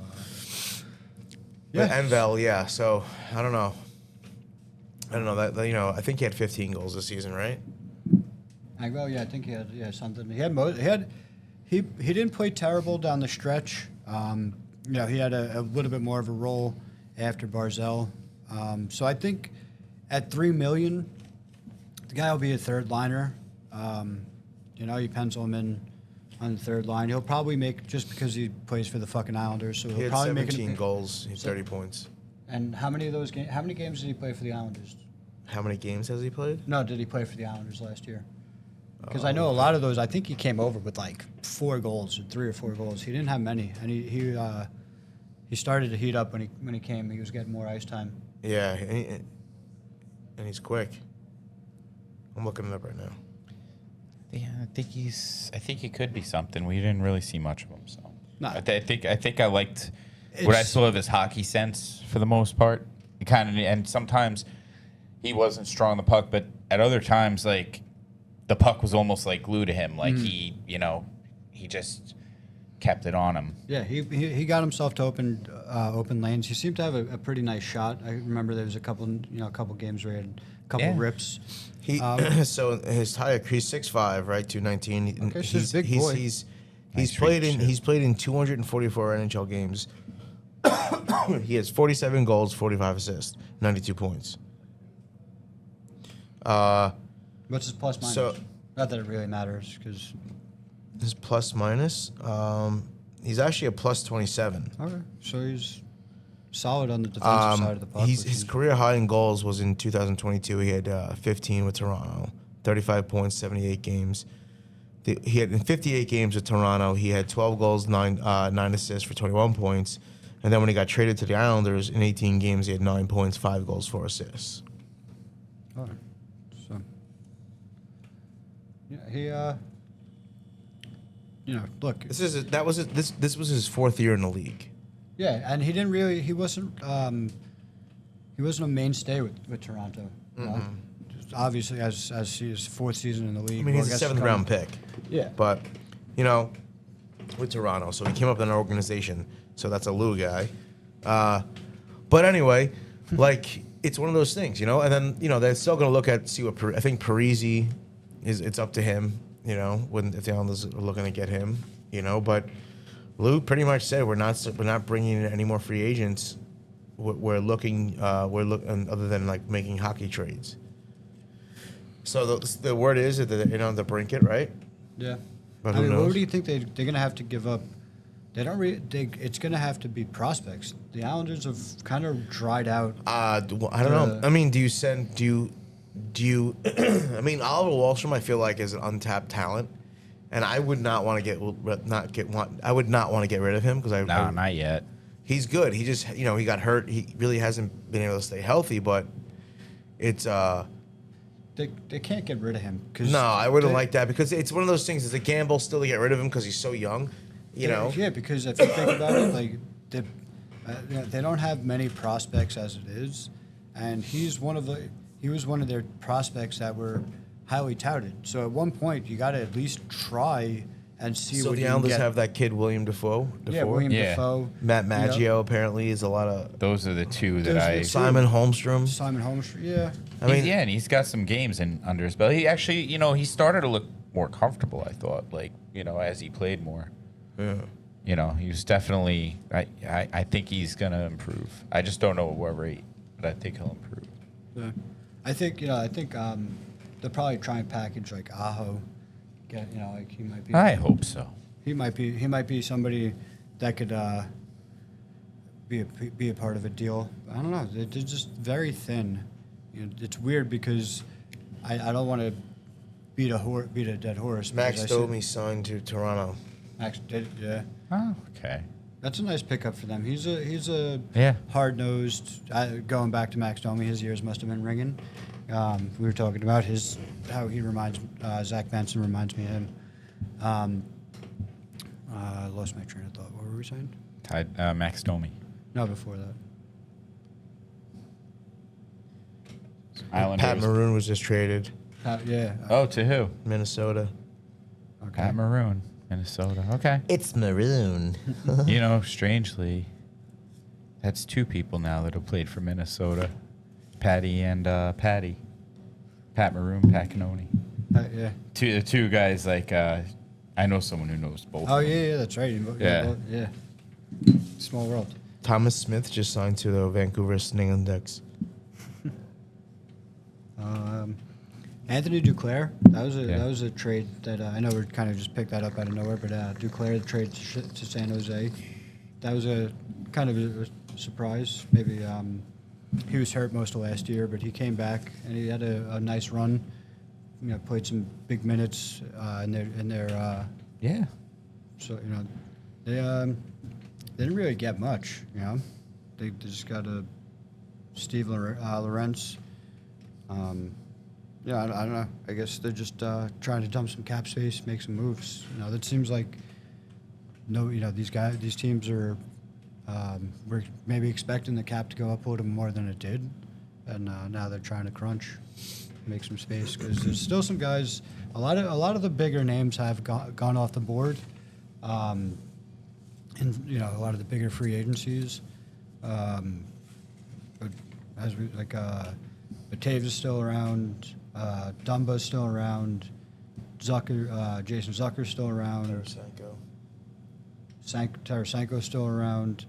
But yeah, Envel, yeah. So I don't know that you know. I think he had 15 goals this season, right? well, yeah, I think he had something. He didn't play terrible down the stretch. You know, he had a little bit more of a role after Barzell. So I think at $3 million, the guy will be a third liner. You know, you pencil him in on the third line. He'll probably make, just because he plays for the fucking Islanders, so He he'll had probably make 17 goals, he had 30 points. And how many of those games? How many games did he play for the Islanders? How many games has he played? No, did he play for the Islanders last year? Because I know a lot of those. I think he came over with like 4 goals, or 3 or 4 goals. He didn't have many, and he started to heat up when he came. He was getting more ice time. Yeah, and he's quick. I'm looking it up right now. Yeah, I think he could be something. We didn't really see much of him, so. No. I think I liked what I saw of his hockey sense for the most part. And sometimes he wasn't strong on the puck, but at other times, like, the puck was almost like glue to him. Like he just kept it on him. Yeah, he got himself to open lanes. He seemed to have a pretty nice shot. I remember there was a couple games where he had a couple rips. He so his height, he's 6'5", right, 219. Okay, so he's a big boy. He's Nice played reach, in yeah. he's played in 244 NHL games. He has 47 goals, 45 assists, 92 points. What's his plus minus? So- Not that it really matters, because His plus minus, he's actually a plus 27. okay, so he's solid on the defensive side of the puck. His career high in goals was in 2022. He had 15 with Toronto, 35 points, 78 games. He had in 58 games with Toronto. He had 12 goals, 9 assists for 21 points. And then when he got traded to the Islanders in 18 games, he had 9 points, 5 goals, 4 assists. Okay. So yeah, he look. This was his 4th year in the league. Yeah, and he wasn't a mainstay with Toronto. You know? Just obviously, as his 4th season in the league. I mean, he's a I guess 7th round pick. Yeah, But, with Toronto, so he came up in an organization, so that's a Lou guy. But anyway, like, it's one of those things, and then, they're still going to look at, see what, I think Parisi, it's up to him, if the Islanders are looking to get him, but Lou pretty much said, we're not bringing in any more free agents. We're looking other than, like, making hockey trades. So the word is that they're on the brink it, right? yeah. But I who mean, knows? what do you think they're going to have to give up? They don't. It's going to have to be prospects. The Islanders have kind of dried out. I don't know. I mean, do you? I mean, Oliver Wahlstrom, I feel like is an untapped talent, and I would not want to I would not want to get rid of him because Not yet. he's good. He just he got hurt. He really hasn't been able to stay healthy. But it's They can't get rid of him. Cause no, I wouldn't like that because it's one of those things. It's a gamble still to get rid of him because he's so young. Yeah, because if you think about it, like they don't have many prospects as it is, and he was one of their prospects that were highly touted. So at one point, you got to at least try and see So what the you can Islanders get. have that kid William Defoe. Yeah, William Yeah. Defoe, Matt Maggio apparently is a lot of Those are the two that Those are I. the Simon Holmstrom. Simon Holmes. Yeah, I mean, and he's got some games under his belt. He actually, he started to look more comfortable. I thought, like, as he played more. yeah. He was definitely. I think he's gonna improve. I just don't know at what rate, but I think he'll improve. yeah. I think they'll probably try and package like Aho. Get like he might be. I hope so. He might be somebody that could be a part of a deal. I don't know. They're just very thin. It's weird because I don't want to beat a dead horse. Max because I Domi signed to Toronto. Max did, yeah. Oh, okay. That's a nice pickup for them. He's a Yeah. hard-nosed. Going back to Max Domi, his ears must have been ringing. We were talking about how he reminds Zach Benson reminds me of him. I lost my train of thought. What were we saying? Max Domi. No, before that. Islanders. Pat Maroon was just traded. Yeah. Oh, to who? Minnesota. Okay. Pat Maroon, Minnesota. Okay. It's Maroon. Strangely, that's two people now that have played for Minnesota. Patty and Patty. Pat Maroon, Pat Canoni. Yeah. Two guys like I know someone who knows both. Oh of them. yeah, that's right. Yeah. Yeah. Small world. Thomas Smith just signed to the Vancouver Stinging Ducks. Anthony Duclair. That was a trade that I know we kind of just picked that up out of nowhere, but Duclair, the trade to San Jose. That was a kind of a surprise. Maybe he was hurt most of last year, but he came back and he had a nice run. Played some big minutes in their. Yeah. So they didn't really get much. They just got a Steve Lorentz. I don't know. I guess they're just trying to dump some cap space, make some moves. That seems like these teams are were maybe expecting the cap to go up a little more than it did, and now they're trying to crunch. make some space because there's still some guys. A lot of the bigger names have gone off the board, and a lot of the bigger free agencies. But as we but Taves is still around. Dumba's still around. Jason Zucker's still around. Tarasenko's still around.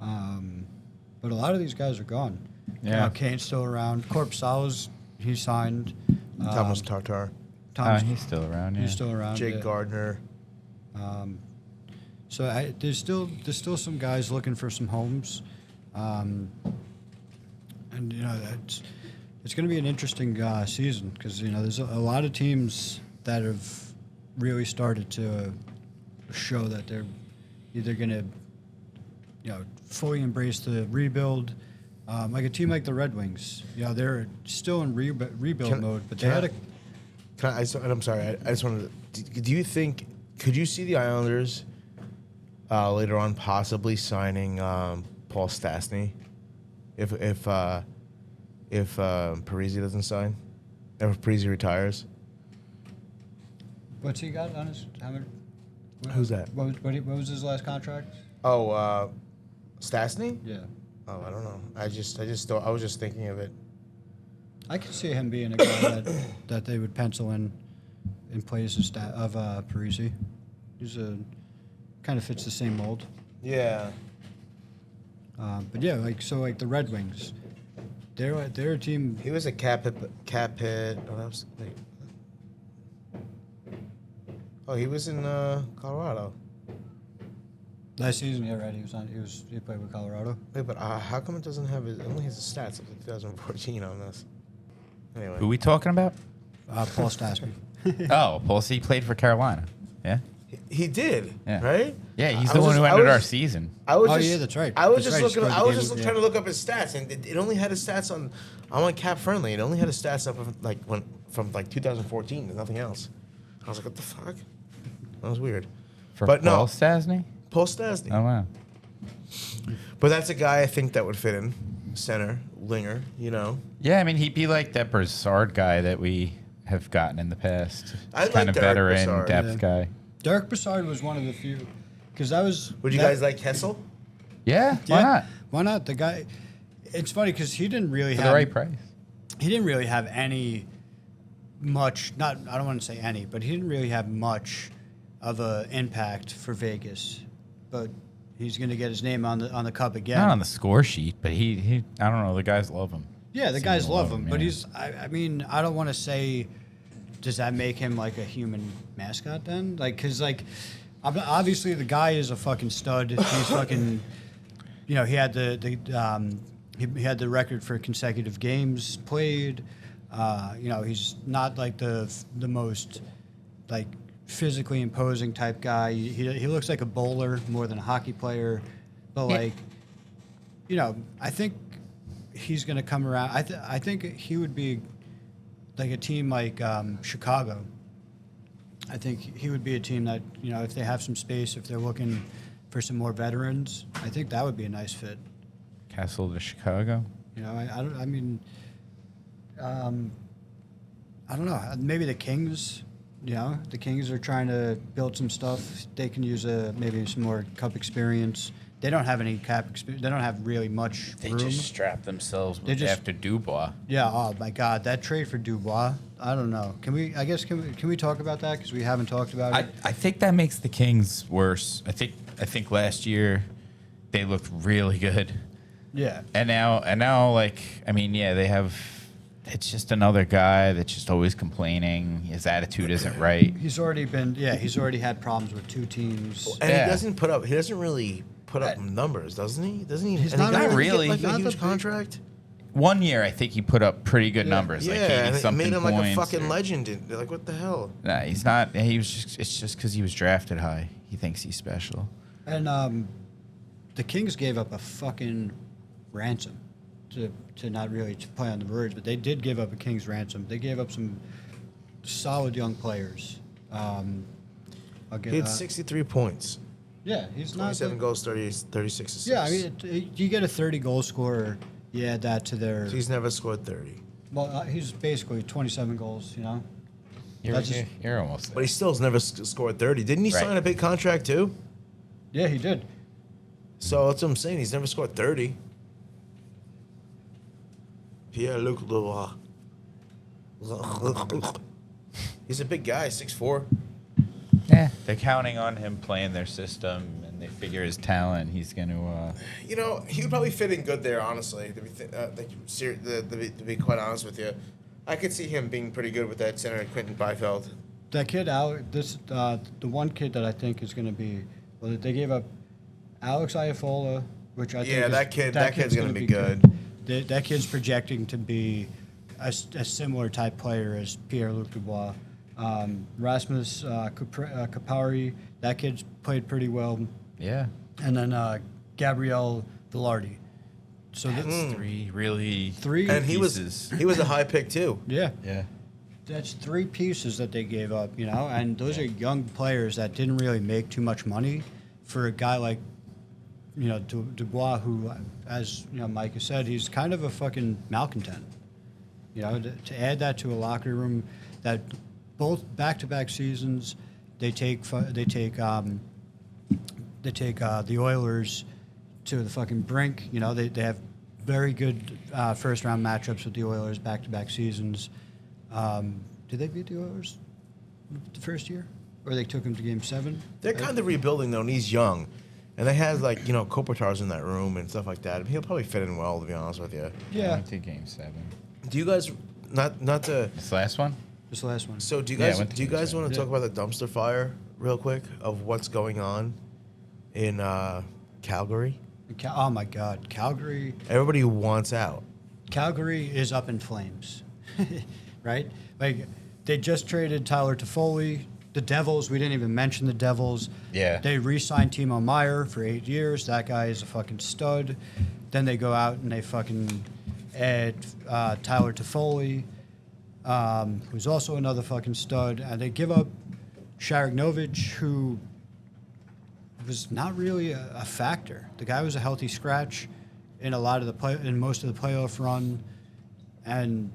But a lot of these guys are gone. Yeah. Kane's still around. Korpsal's, he signed. Thomas Tatar, He's still around. Yeah. He's still around. Jake yeah. Gardner. So there's still some guys looking for some homes, and it's going to be an interesting season because there's a lot of teams that have really started to show that they're either going to fully embrace the rebuild, like a team like the Red Wings. They're still in rebuild mode, but they had a. I'm sorry. I just wanted to. Do you think? Could you see the Islanders later on possibly signing Paul Stastny if Parise doesn't sign, if Parise retires? What's he got on his? Who's that? What was his last contract? Oh, Stastny? Yeah. Oh, I don't know. I was just thinking of it. I could see him being a guy that they would pencil in place of Parise. He's kind of fits the same mold. Yeah. But yeah, like the Red Wings, they're a team. He was a cap hit. Oh, that was. Wait. Oh, he was in Colorado. Last season, yeah, right. He played with Colorado. Wait, but how come it doesn't have his? It only has the stats of 2014 on this. Anyway. Who are we talking about? Paul Stastny. Oh, Paul C played for Carolina. Yeah. He did, Yeah. right? Yeah, he's the one who ended our season. Yeah, that's right. I was That's just right. looking. He I was scored just the game, trying to look up his stats, and it only had his stats on. I'm on Cap Friendly. It only had his stats up from 2014. There's nothing else. I was like, what the fuck? That was weird. For But no. Paul Stastny? Paul Stastny. Oh, wow. But that's a guy I think that would fit in center, winger. Yeah, I mean, he'd be like that Broussard guy that we have gotten in the past. I like kind of Derek veteran Brassard. depth Yeah. guy. Derek Brassard was one of the few, because that was. Would you guys like Kessel? Yeah, why not? Why not? The guy. It's funny because he didn't really For have the right price. He didn't really have much. I don't want to say any, but he didn't really have much of an impact for Vegas. But he's going to get his name on the cup again. Not on the score sheet, but he I don't know. The guys love him. Yeah, the Seem guys to love him, but yeah. he's. I mean, I don't want to say. Does that make him like a human mascot then? Because obviously the guy is a fucking stud. He's fucking. He had he had the record for consecutive games played. He's not like the most like physically imposing type guy. He looks like a bowler more than a hockey player, but I think he's going to come around. I think he would be like a team like Chicago. I think he would be a team that if they have some space, if they're looking for some more veterans, I think that would be a nice fit. Castle to Chicago. I don't know. Maybe the Kings. The Kings are trying to build some stuff. They can use maybe some more cup experience. They don't have any cap experience. They don't have really much They room. just strapped themselves after Dubois. Yeah. Oh my God, that trade for Dubois. I don't know. Can we talk about that because we haven't talked about it? I think that makes the Kings worse. I think last year they looked really good. Yeah. And now, they have. It's just another guy that's just always complaining. His attitude isn't right. He's already had problems with two teams. And Yeah. he doesn't really put up numbers, doesn't he? Doesn't he? He's and not he got, really. Like, Not a the huge big- contract. 1 year, I think he put up pretty good numbers, Yeah, like 80 and it something made him points. like a fucking or- legend. They're like, what the hell? Nah, he's not. He was just. It's just because he was drafted high. He thinks he's special. And the Kings gave up a fucking ransom to not really to play on the verge, but they did give up a King's ransom. They gave up some solid young players. He had 63 points, Yeah, he's not. 27 goals, 36 assists. Yeah, I mean, you get a 30-goal scorer. You add that to their. He's never scored 30. Well, he's basically 27 goals. That's just- You're almost But there. he still has never scored 30. Didn't he Right. sign a big contract too? Yeah, he did. So that's what I'm saying. He's never scored 30. Pierre-Luc Dubois. He's a big guy, 6'4". Yeah, they're counting on him playing their system, and they figure his talent, he's going to. You know, he would probably fit in good there, honestly. To be quite honest with you, I could see him being pretty good with that center, Quentin Byfeld. That kid, the one kid that I think is going to be, well, they gave up Alex Iafola, which I think Yeah, is, that kid's gonna be good. That kid's projecting to be a similar type player as Pierre-Luc Dubois. Rasmus Kapari, that kid's played pretty well. Yeah. And then Gabriel Velarde. So that's Three really. three. And he pieces. was a high pick too. Yeah. Yeah. That's three pieces that they gave up, and those are young players that didn't really make too much money for a guy like, Dubois, who, as Mike has said, he's kind of a fucking malcontent. To add that to a locker room that both back-to-back seasons they take the Oilers to the fucking brink. They have very good first-round matchups with the Oilers back-to-back seasons. Did they beat the Oilers the first year? Or they took him to Game 7? They're kind of rebuilding though, and he's young, and they have Kopitar's in that room and stuff like that. He'll probably fit in well, to be honest with you. Yeah. Went to Game 7. Do you guys not to? This last one? This last one. So do you Yeah, I guys went to do you Game guys 7. want to talk about the dumpster fire real quick of what's going on in Calgary? Oh, my God. Calgary Everybody wants out. Calgary is up in flames, right? Like, they just traded Tyler Toffoli. The Devils, we didn't even mention the Devils. Yeah. They re-signed Timo Meyer for 8 years. That guy is a fucking stud. Then they go out and they fucking add Tyler Toffoli, who's also another fucking stud. And they give up Sharangovich, who was not really a factor. The guy was a healthy scratch in a lot of in most of the playoff run, and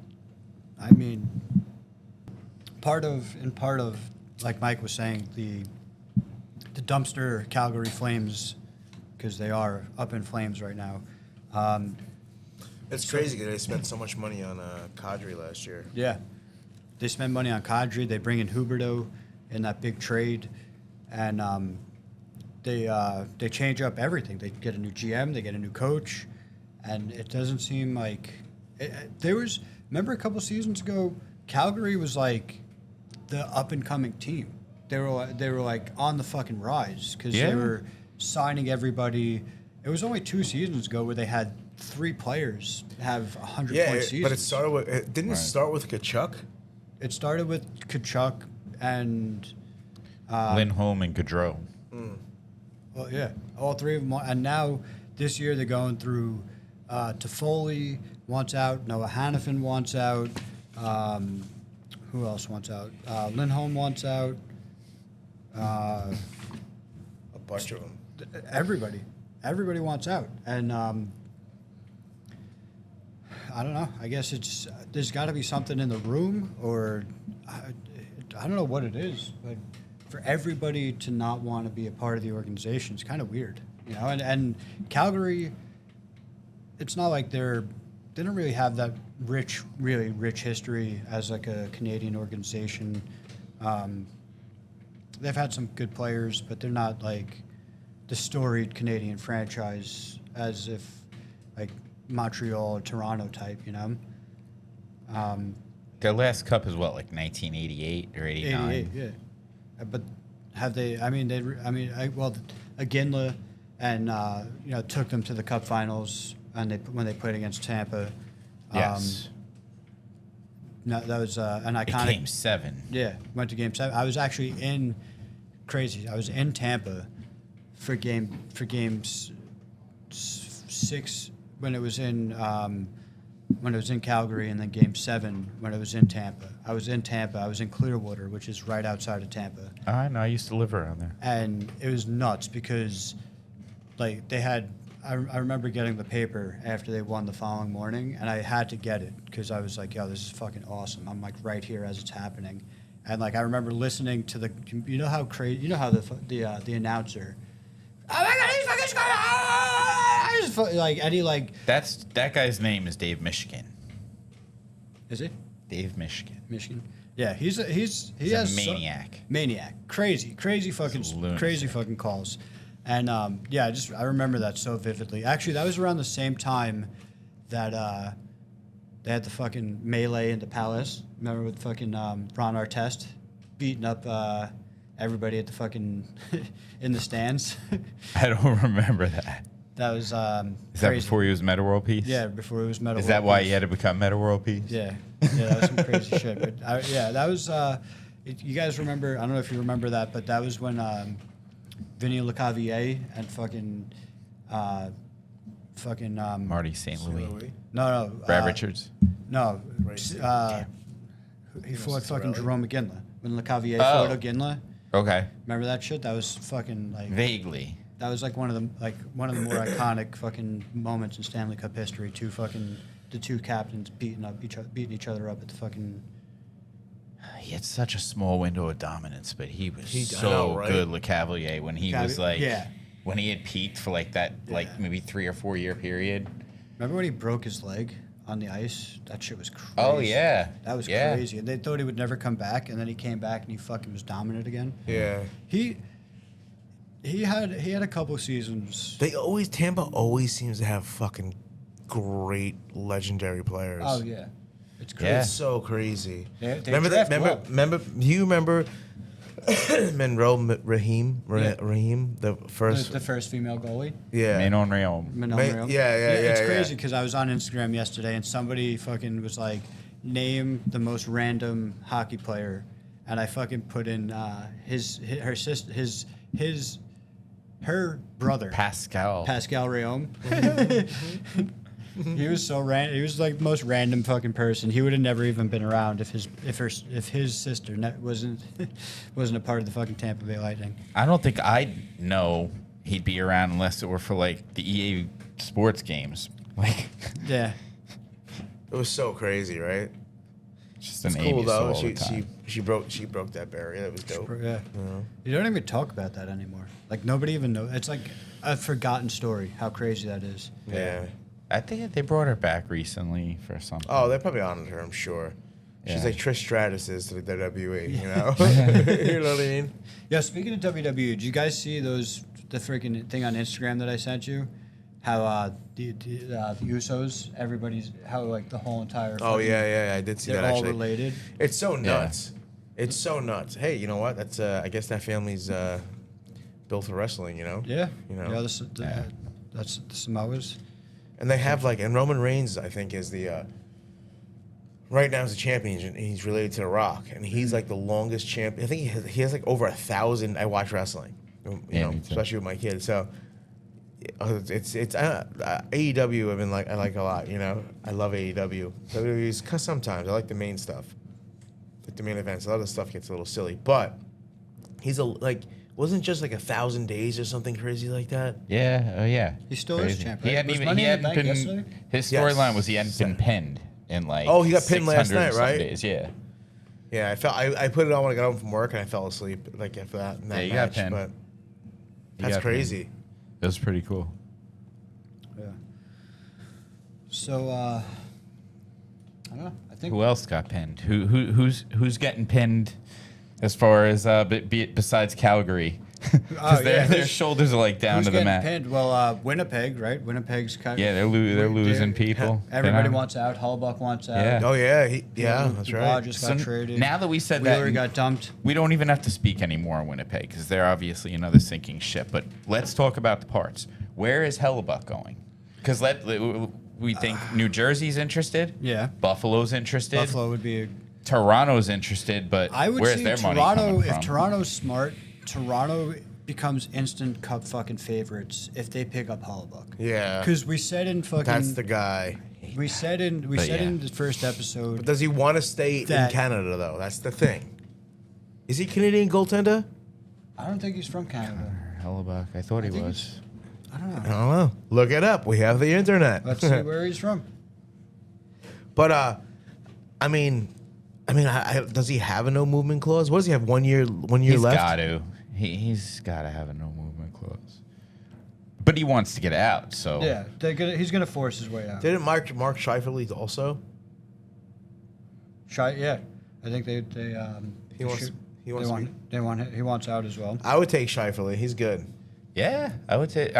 I mean, part of like Mike was saying, the dumpster Calgary Flames, because they are up in flames right now. It's crazy because they spent so much money on Kadri last year. Yeah, they spend money on Kadri. They bring in Huberdeau in that big trade, and they change up everything. They get a new GM, they get a new coach, and it doesn't seem like there was. Remember a couple seasons ago, Calgary was like the up and coming team. They were like on the fucking rise because Yeah. they were signing everybody. It was only 2 seasons ago where they had 3 players have 100-point seasons. But it started with didn't it Right. start with Kachuk? It started with Kachuk and Lindholm and Gaudreau. well, yeah, all 3 of them. And now this year they're going through Toffoli wants out, Noah Hannafin wants out. Who else wants out? Lindholm wants out. A bunch of them. Everybody wants out, and I don't know. I guess there's got to be something in the room, or I don't know what it is, but for everybody to not want to be a part of the organization is kind of weird, And Calgary, it's not like they don't really have that really rich history as like a Canadian organization. They've had some good players, but they're not like the storied Canadian franchise as if like Montreal or Toronto type, Their last cup is what, like 1988 or 89? 88, yeah. But have they? I mean, Iginla and took them to the Cup Finals, and when they played against Tampa. Yes. No, that was an It iconic. came 7. Yeah, went to Game 7. I was actually I was in Tampa for games 6 when it was in Calgary, and then Game 7 when it was in Tampa. I was in Tampa. I was in Clearwater, which is right outside of Tampa, I know. I used to live around there. and it was nuts because, like, they had I remember getting the paper after they won the following morning, and I had to get it because I was like, yo, this is fucking awesome. I'm like right here as it's happening. And like I remember listening to how the announcer, oh my god, he's fucking scoring! Like and he like that guy's name is Dave Michigan. is it Dave Michigan. Michigan? Yeah, he He's has a maniac. Maniac, crazy fucking calls, and yeah, I remember that so vividly. Actually, that was around the same time that they had the fucking melee in the Palace. Remember with fucking Ron Artest beating up everybody at the fucking in the stands. I don't remember that. That was Is that crazy. before he was Meta World Peace? Yeah, before it was Metal. Is World that why Peace. he had to become Meta World Peace? Yeah, that was some crazy shit. But yeah, that was. You guys remember? I don't know if you remember that, but that was when Vinny Lecavalier and fucking Marty St. Louis. No, Brad Richards. No, Right. he fought fucking Jerome McGinley when Lecavalier Oh. fought O'Ginley. Okay. Remember that shit? That was fucking like. Vaguely. That was like one of the more iconic fucking moments in Stanley Cup history. The two captains beating each other up at the fucking. He had such a small window of dominance, but he was I so know, right? good, Le Cavalier, when he was like, Yeah. when he had peaked for like that, like maybe 3 or 4 year period. Remember when he broke his leg on the ice? That shit was crazy. Oh yeah, That was yeah. crazy. And they thought he would never come back, and then he came back and he fucking was dominant again. Yeah. He had a couple seasons. Tampa always seems to have fucking great legendary players. Oh yeah, it's crazy. Yeah. It's so crazy. They remember that? draft well. Remember? Do you remember Monroe Raheem? Yeah. Raheem, the first. The first female goalie. Yeah. Manon Real. Manon Ma- Real. yeah, It's yeah. crazy because I was on Instagram yesterday and somebody fucking was like, name the most random hockey player, and I fucking put in her brother Pascal. Rayon. He was so random. He was like the most random fucking person. He would have never even been around if his sister wasn't a part of the fucking Tampa Bay Lightning. I don't think I'd know he'd be around unless it were for like the EA Sports games. Like, Yeah. It was so crazy, right? just an It's cool Amy though. all the time. She broke that barrier. That was dope. Yeah. You don't even talk about that anymore. Like nobody even knows. It's like a forgotten story. How crazy that is. Yeah. I think they brought her back recently for something. Oh, they're probably honored her. I'm sure. She's Yeah. like Trish Stratus is to the WWE. You know. You know what I mean? Yeah. Speaking of WWE, did you guys see the freaking thing on Instagram that I sent you? How the Usos, how like the whole entire. Oh fucking- yeah. I did see They're that all actually. related. It's so nuts. It's so nuts. Hey, you know what? That's I guess that family's built for wrestling. You know. Yeah. You know. Yeah. Yeah. That's the Samoas. And they have and Roman Reigns, I think, is the right now is the champion, and he's related to The Rock, and he's like the longest champion. I think he has like over 1,000. I watch wrestling, you know, me too. especially with my kids. So it's AEW. I like a lot. You know, I love AEW. WWE's cause sometimes I like the main stuff, like the main events. A lot of the stuff gets a little silly, but he's wasn't just like 1,000 days or something crazy like that. Yeah, oh yeah. He still is Crazy. champ, He right? hadn't Was even. Money He in the hadn't Bank been. yesterday? His Yes. storyline was he hadn't been pinned in like. Oh, he got pinned last 600 night, or some right? days, yeah. Yeah, I put it on when I got home from work, and I fell asleep like after that in that Yeah, you got match. pinned. But He that's got crazy. It was pretty cool. Yeah. So I don't know. I think Who else got pinned? Who's getting pinned as far as besides Calgary? Because their who's- shoulders are like down who's to the getting mat. pinned? Well, Winnipeg, right? Winnipeg's kind Yeah, they're losing people. Everybody They're not- wants out. Hullbuck wants out. Yeah. Oh yeah, that's right. Dubois just got So traded. now that we said Wheeler that, got dumped. we don't even have to speak anymore on Winnipeg because they're obviously another sinking ship. But let's talk about the parts. Where is Hellebuck going? Because we think New Jersey's interested. Yeah. Buffalo's interested. Buffalo would be. Toronto's interested, but I would where's see their money Toronto. coming If from? Toronto's smart, Toronto becomes instant cup fucking favorites if they pick up Hullbuck. Yeah, Because we said in fucking. that's the guy. We said in the first episode. But does he want to stay in That- Canada though? That's the thing. Is he Canadian goaltender? I don't think he's from Canada. Hellebuck, I thought he think was. I don't I know. don't know. Look it up. We have the internet. Let's see where he's from. But I mean, does he have a no movement clause? What does he have? 1 year He's left. got to. He's got to have a no movement clause. But he wants to get out, so Yeah, he's gonna force his way out. Didn't Mark Scheifele also? Yeah, I think they He wants. shoot- He wants. he wants out as well. I would take Scheifele. He's good. yeah. I would take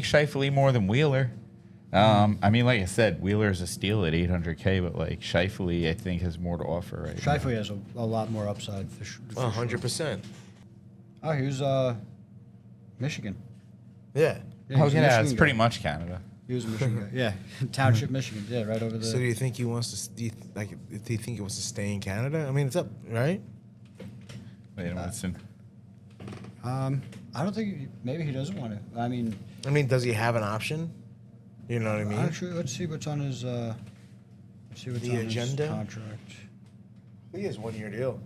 Scheifele more than Wheeler. I mean, like I said, Wheeler is a steal at $800K, but like Scheifele, I think has more to offer right now. Scheifele has a lot more upside for sure. 100%. Oh, he was Michigan. Yeah. Yeah, he Oh was a yeah, Michigan it's guy. pretty much Canada. He was a Michigan guy. Yeah, Township, Michigan. Yeah, right over So do there. you think he wants to? Do you think he wants to stay in Canada? I mean, it's up, right? Wait, listen. I don't think maybe he doesn't want to. I mean, Does he have an option? You know what I mean? actually, let's see what's on his. Let's see what's The on agenda? his contract. He has 1 year deal.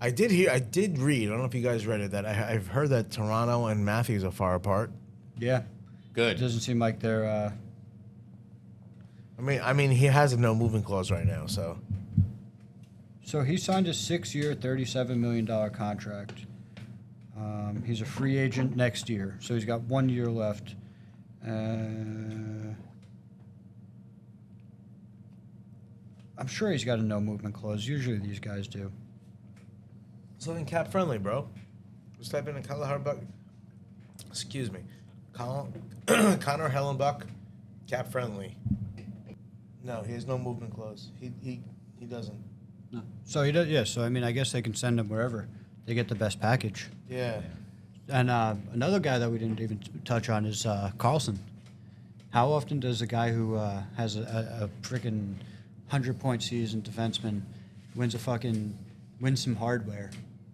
I did read. I don't know if you guys read it. That I've heard that Toronto and Matthews are far apart. Yeah, it Good. doesn't seem like they're. I mean, he has a no movement clause right now. So So he signed a 6-year, $37 million contract. He's a free agent next year, so he's got 1 year left. I'm sure he's got a no movement clause. Usually these guys do. something cap friendly, bro. Just type in a Connor Hellenbuck. Excuse me, Connor Hellenbuck, cap friendly. No, he has no movement clause. He doesn't. No. So he does. Yeah. So I mean, I guess they can send him wherever they get the best package. Yeah. And another guy that we didn't even touch on is Carlson. How often does a guy who has a freaking 100-point season defenseman wins some hardware,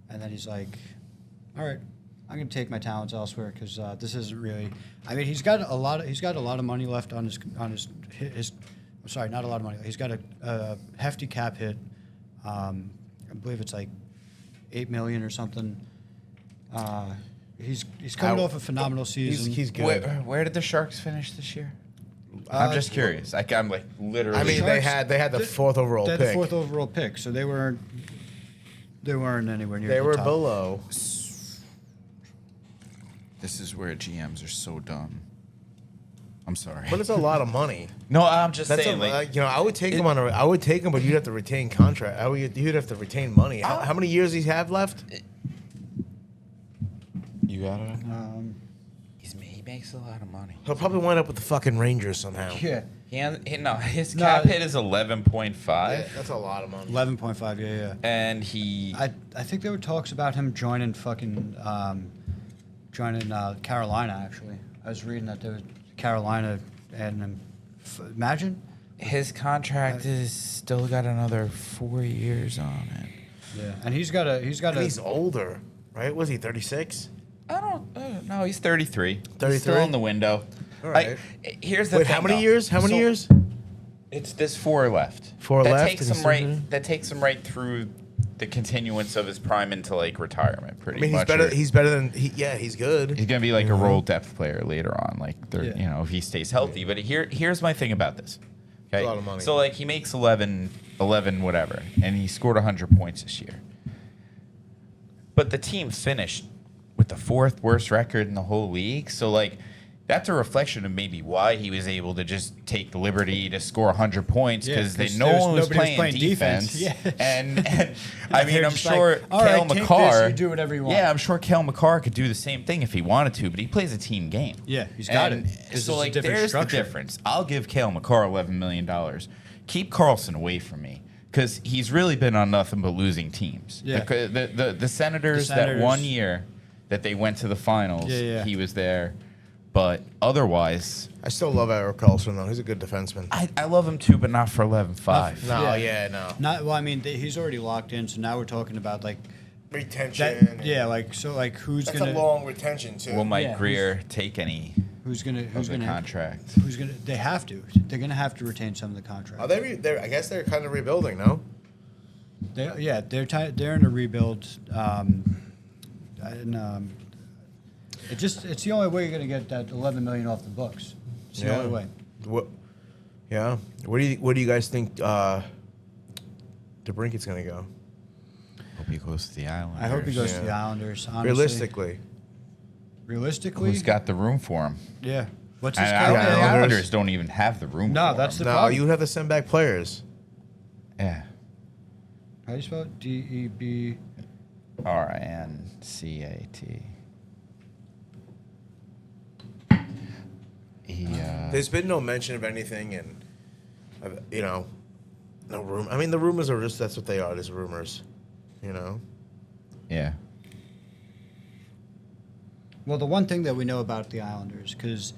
and then he's like, all right, I'm gonna take my talents elsewhere because this isn't really. I mean, he's got a lot of money left on his. I'm sorry, not a lot of money. He's got a hefty cap hit. I believe it's like $8 million or something. He's coming off a phenomenal season. He's good. Where did the Sharks finish this year? I'm just curious. I'm like literally. I mean, they had the fourth overall They had pick. the fourth overall pick, so they weren't anywhere near. They the were top. below. This is where GMs are so dumb. I'm sorry. But it's a lot of money. No, I'm just That's saying. Like, I would take him I would take him, but you'd have to retain contract. You'd have to retain money. How many years does he have left? you got it. He makes a lot of money. He'll probably wind up with the fucking Rangers somehow. Yeah, His cap hit is 11.5, That's a lot of money. 11.5. Yeah. and he. I think there were talks about him joining Carolina. Actually, I was reading that there was Carolina and imagine. His contract is still got another 4 years on it. Yeah, and he's got And he's older, right? Was he 36? I don't know. He's 33. 33? He's still in the window. All right. Here's the Wait, thing. how many though. years? How many So, years? There's 4 left. 4 that left Takes and him he's right. still- That takes him right through the continuance of his prime into like retirement. Pretty I mean, much. he's better than he's good. He's gonna be like a role depth player later on, like Yeah. if he stays healthy. But here's my thing about this. Okay, a lot of money. So like he makes 11 whatever, and he scored 100 points this year. But the team finished with the 4th worst record in the whole league. So like that's a reflection of maybe why he was able to just take the liberty to score 100 points Yeah, because 'cause no there was- one was nobody was playing playing defense. defense. Yeah. And I mean, They're I'm just sure like, all right, Cale take this, McCarr. you do whatever you want. Yeah, I'm sure Cale McCarr could do the same thing if he wanted to, but he plays a team game. Yeah, he's got And it. It's So just a like, different there's structure. the difference. I'll give Cale McCarr $11 million. Keep Carlson away from me because he's really been on nothing but losing teams. Yeah. The Senators, that 1 year that they went to the finals, Yeah. he was there. But otherwise, I still love Eric Carlson though. He's a good defenseman. I love him too, but not for 11.5. No, Yeah. no. Not well. I mean, he's already locked in. So now we're talking about like Retention. that. Yeah, like who's That's gonna a long retention too. Will Mike Yeah, Greer take any who's gonna of the contract? who's gonna they have to. They're gonna have to retain some of the contract. Are they? I guess they're kind of rebuilding, no? They're in a rebuild. And It's the only way you're gonna get that 11 million off the books. It's the only way. What? Yeah. Where do you guys think DeBrinket's gonna go? Hope he goes to the Islanders. I hope he goes to the Yeah. Islanders. Honestly. Realistically, Who's got the room for him? Yeah. What's his And cap? the Islanders. Islanders don't even have the room. No, for that's him. the no, problem. you would have to send back players. Yeah. How do you spell it? DEB. RINCAT. He. There's been no mention of anything, and no room. I mean, the rumors are just what they are. There's rumors, Yeah. Well, the one thing that we know about the Islanders, because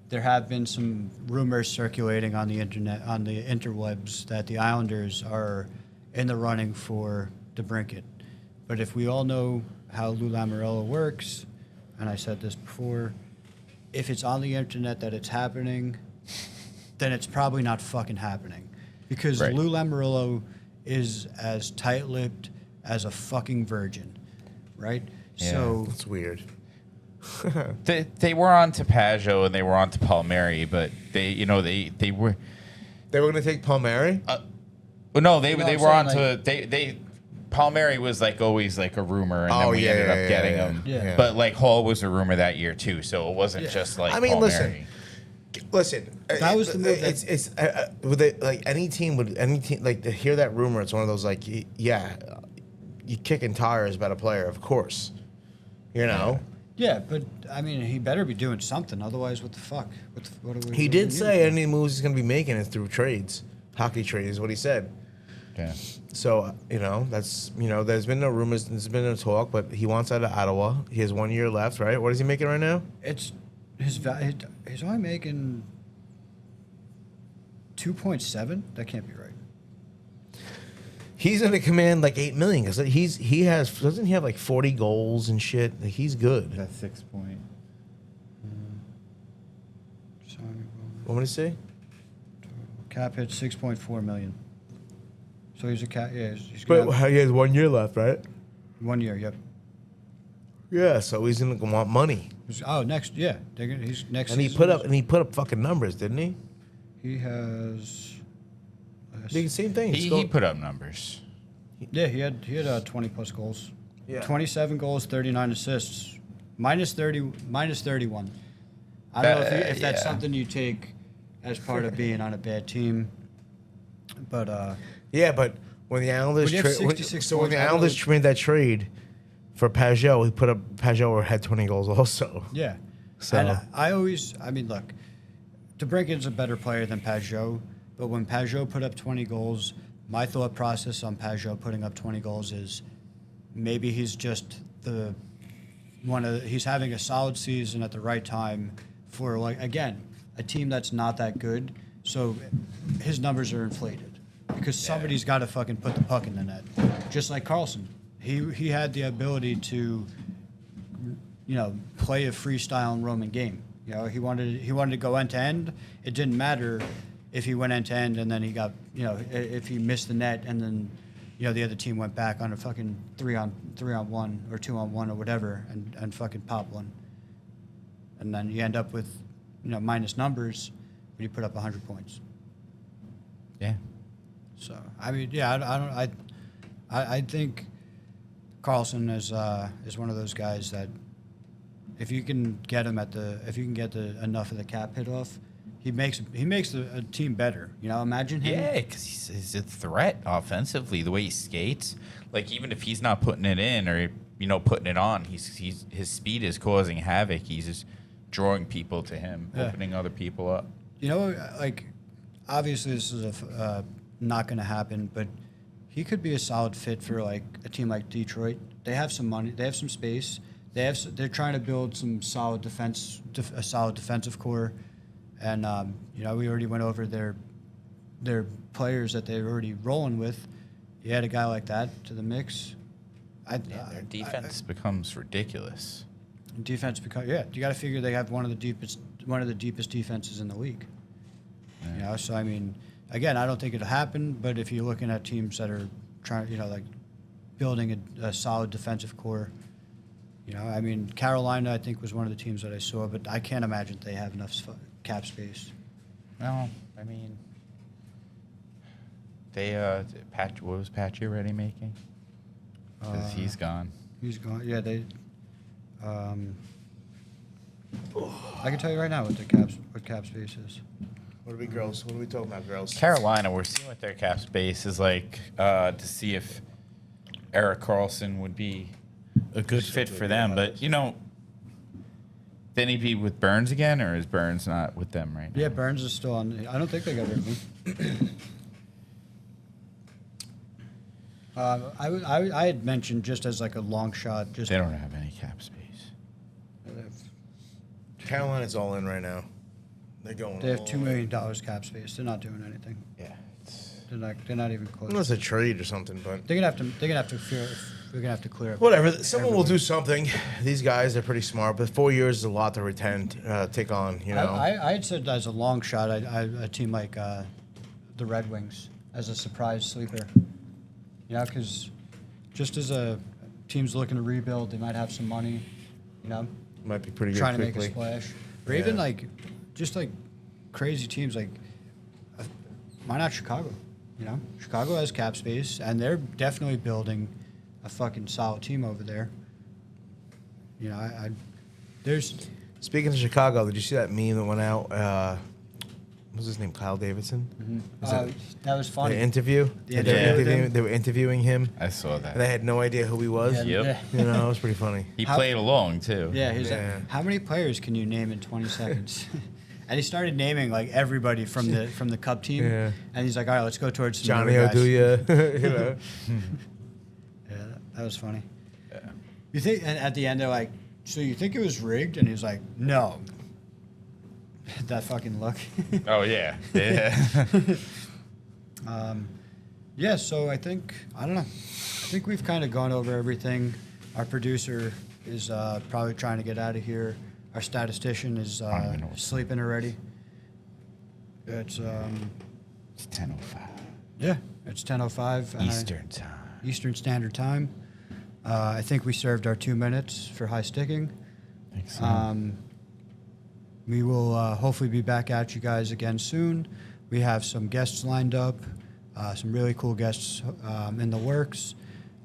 there have been some rumors circulating on the internet, on the interwebs, that the Islanders are in the running for DeBrincat. But if we all know how Lou Lamoriello works, and I said this before, if it's on the internet that it's happening, then it's probably not fucking happening. Because Right. Lou Lamoriello is as tight-lipped as a fucking virgin, right? Yeah. So It's weird. They were on to Pajot and they were on to Palmieri, but they were. They were going to take Palmieri. No, they No, they I'm were on saying, to Palmieri was like always like a rumor, and then Oh, we yeah, ended yeah, up yeah, getting yeah. him. Yeah. But like Hall was a rumor that year too, so it wasn't Yeah. just like. I mean, Palmieri. listen. That was the move that- It's would they, like any team like to hear that rumor. It's one of those like you kicking tires about a player, of course. yeah, but I mean, he better be doing something. Otherwise, what the fuck? What are we? He what did are we say doing? any moves he's going to be making is through trades, hockey trades, is what he said. Yeah. So that's there's been no rumors, there's been no talk, but he wants out of Ottawa. He has 1 year left, right? What is he making right now? It's he's only making 2.7. That can't be right. He's going to command like $8 million because doesn't he have like 40 goals and shit? Like, he's good. That's 6 point. What would he say? Cap hit 6.4 million. So he's a cap. Yeah, he's But gonna have he has 1 year left, right? 1 year. Yep. Yeah, so he's going to want money. Next. Yeah, he's next. And he season put up fucking numbers, didn't he? He has. The same thing. He put up numbers. Yeah, he had 20 plus goals. Yeah. 27 goals, 39 assists, minus 31. I don't know if that's yeah. something you take as part of being on a bad team, but Yeah, but when the Islanders When you have 66 when points, the I don't Islanders really- made that trade for Pajot, he put up Pajot had 20 goals also. yeah. So- And I mean, look, DeBrinket's a better player than Pajot, but when Pajot put up 20 goals, my thought process on Pajot putting up 20 goals is maybe he's just he's having a solid season at the right time for, like, again, a team that's not that good, so his numbers are inflated because somebody's got to fucking put the puck in the net. Just like Carlson, he had the ability to play a freestyle and Roman game. He wanted to go end to end. It didn't matter if he went end to end and then he got if he missed the net and then the other team went back on a fucking 3-on-1 or 2-on-1 or whatever and fucking pop one. And then you end up with minus numbers when you put up 100 points. Yeah. So I mean, yeah, I think Carlson is one of those guys that if you can get him enough of the cap hit off, he makes a team better. Imagine him. Yeah, because he's a threat offensively. The way he skates, like even if he's not putting it in or putting it on, his speed is causing havoc. He's just drawing people to him, Yeah. opening other people up. Like obviously this is not going to happen, but he could be a solid fit for like a team like Detroit. They have some money, they have some space, they're trying to build some solid a solid defensive core, and we already went over their players that they're already rolling with. You add a guy like that to the mix. Their defense becomes ridiculous. Defense you got to figure they have one of the deepest defenses in the league. So I mean, again, I don't think it'll happen, but if you're looking at teams that are trying, like building a solid defensive core, You know, I mean, Carolina, I think, was one of the teams that I saw, but I can't imagine they have enough cap space. No, I mean, they Patch. What was Patchy already making? 'Cause he's gone. He's gone. Yeah, they. I can tell you right now what cap space is. What are we girls? What are we talking about, girls? Carolina, we're seeing what their cap space is like to see if Eric Carlson would be a good fit for them. But you know, then he'd be with Burns again, or is Burns not with them right now? Yeah, Burns is still on. I don't think they got rid of him. I had mentioned just as like a long shot. Just They don't have any cap space. Carolina's all in right now. They're going. They have all $2 in. million cap space. They're not doing anything. Yeah. They're not even close. Unless a trade or something, but They're gonna have to clear up. whatever. Someone will do something. These guys are pretty smart, but 4 years is a lot to take on. You know. I had said as a long shot, a team like the Red Wings as a surprise sleeper. You know, because just as a team's looking to rebuild, they might have some money. You know, Might be pretty good. trying to quickly. make a splash, or Yeah. even like just like crazy teams like why not Chicago? You know, Chicago has cap space, and they're definitely building a fucking solid team over there. You know, there's Speaking of Chicago, did you see that meme that went out? What was his name? Kyle Davidson. Was that was funny. the interview? The They were interview with interviewing- him? They were interviewing him. I saw And they that. had no idea who he was. Yeah, Yep. You know, it was pretty funny. He How- played along too. Yeah, he's Yeah. like, how many players can you name in 20 seconds? And he started naming like everybody from the Cub team. Yeah. And he's like, all right, let's go towards some Johnny newer guys." Oduya. You know. Yeah, that was funny. Yeah. You think? And at the end, they're like, so you think it was rigged? And he's like, no. That fucking look. Oh yeah. Yeah. Yeah. So I don't know. I think we've kind of gone over everything. Our producer is probably trying to get out of here. Our statistician is I don't even know what's sleeping already. It's It's 10:05 yeah, it's 10:05 Eastern time. Eastern Standard Time. I think we served our 2 minutes for high sticking. Thanks. So. We will hopefully be back at you guys again soon. We have some guests lined up, some really cool guests in the works.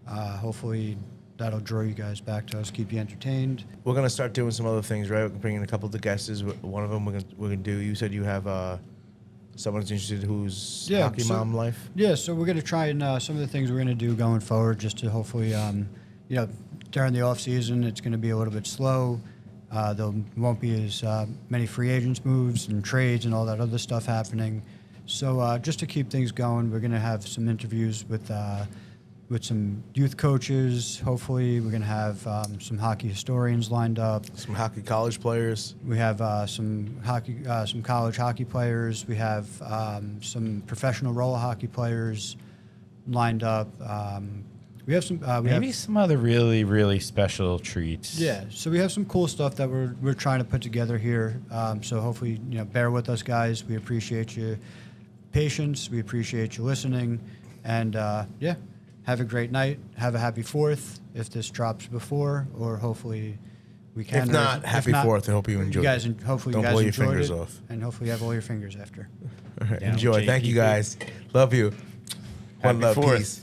Hopefully that'll draw you guys back to us, keep you entertained. We're gonna start doing some other things, right? We're bringing a couple of the guests. One of them we're gonna do. You said you have someone's interested who's Yeah, hockey so- mom life. Yeah, so we're going to try and some of the things we're going to do going forward just to hopefully, you know, during the off season, it's going to be a little bit slow. There won't be as many free agents moves and trades and all that other stuff happening. So just to keep things going, we're going to have some interviews with some youth coaches. Hopefully, we're going to have some hockey historians lined up. Some hockey college players. We have some college hockey players. We have some professional roller hockey players lined up. We have some. Maybe some other really, really special treats. Yeah, so we have some cool stuff that we're trying to put together here. So hopefully, you know, bear with us, guys. We appreciate your patience. We appreciate you listening, and yeah, have a great night. Have a happy 4th if this drops before, or hopefully we can. If not, happy 4th. I hope you enjoyed. You guys, hopefully, Don't you guys blow your enjoyed fingers it, off. and hopefully, you have all your fingers after. All right, Down enjoy. Thank you JPP. guys. Love you. One Happy love. 4th. Peace.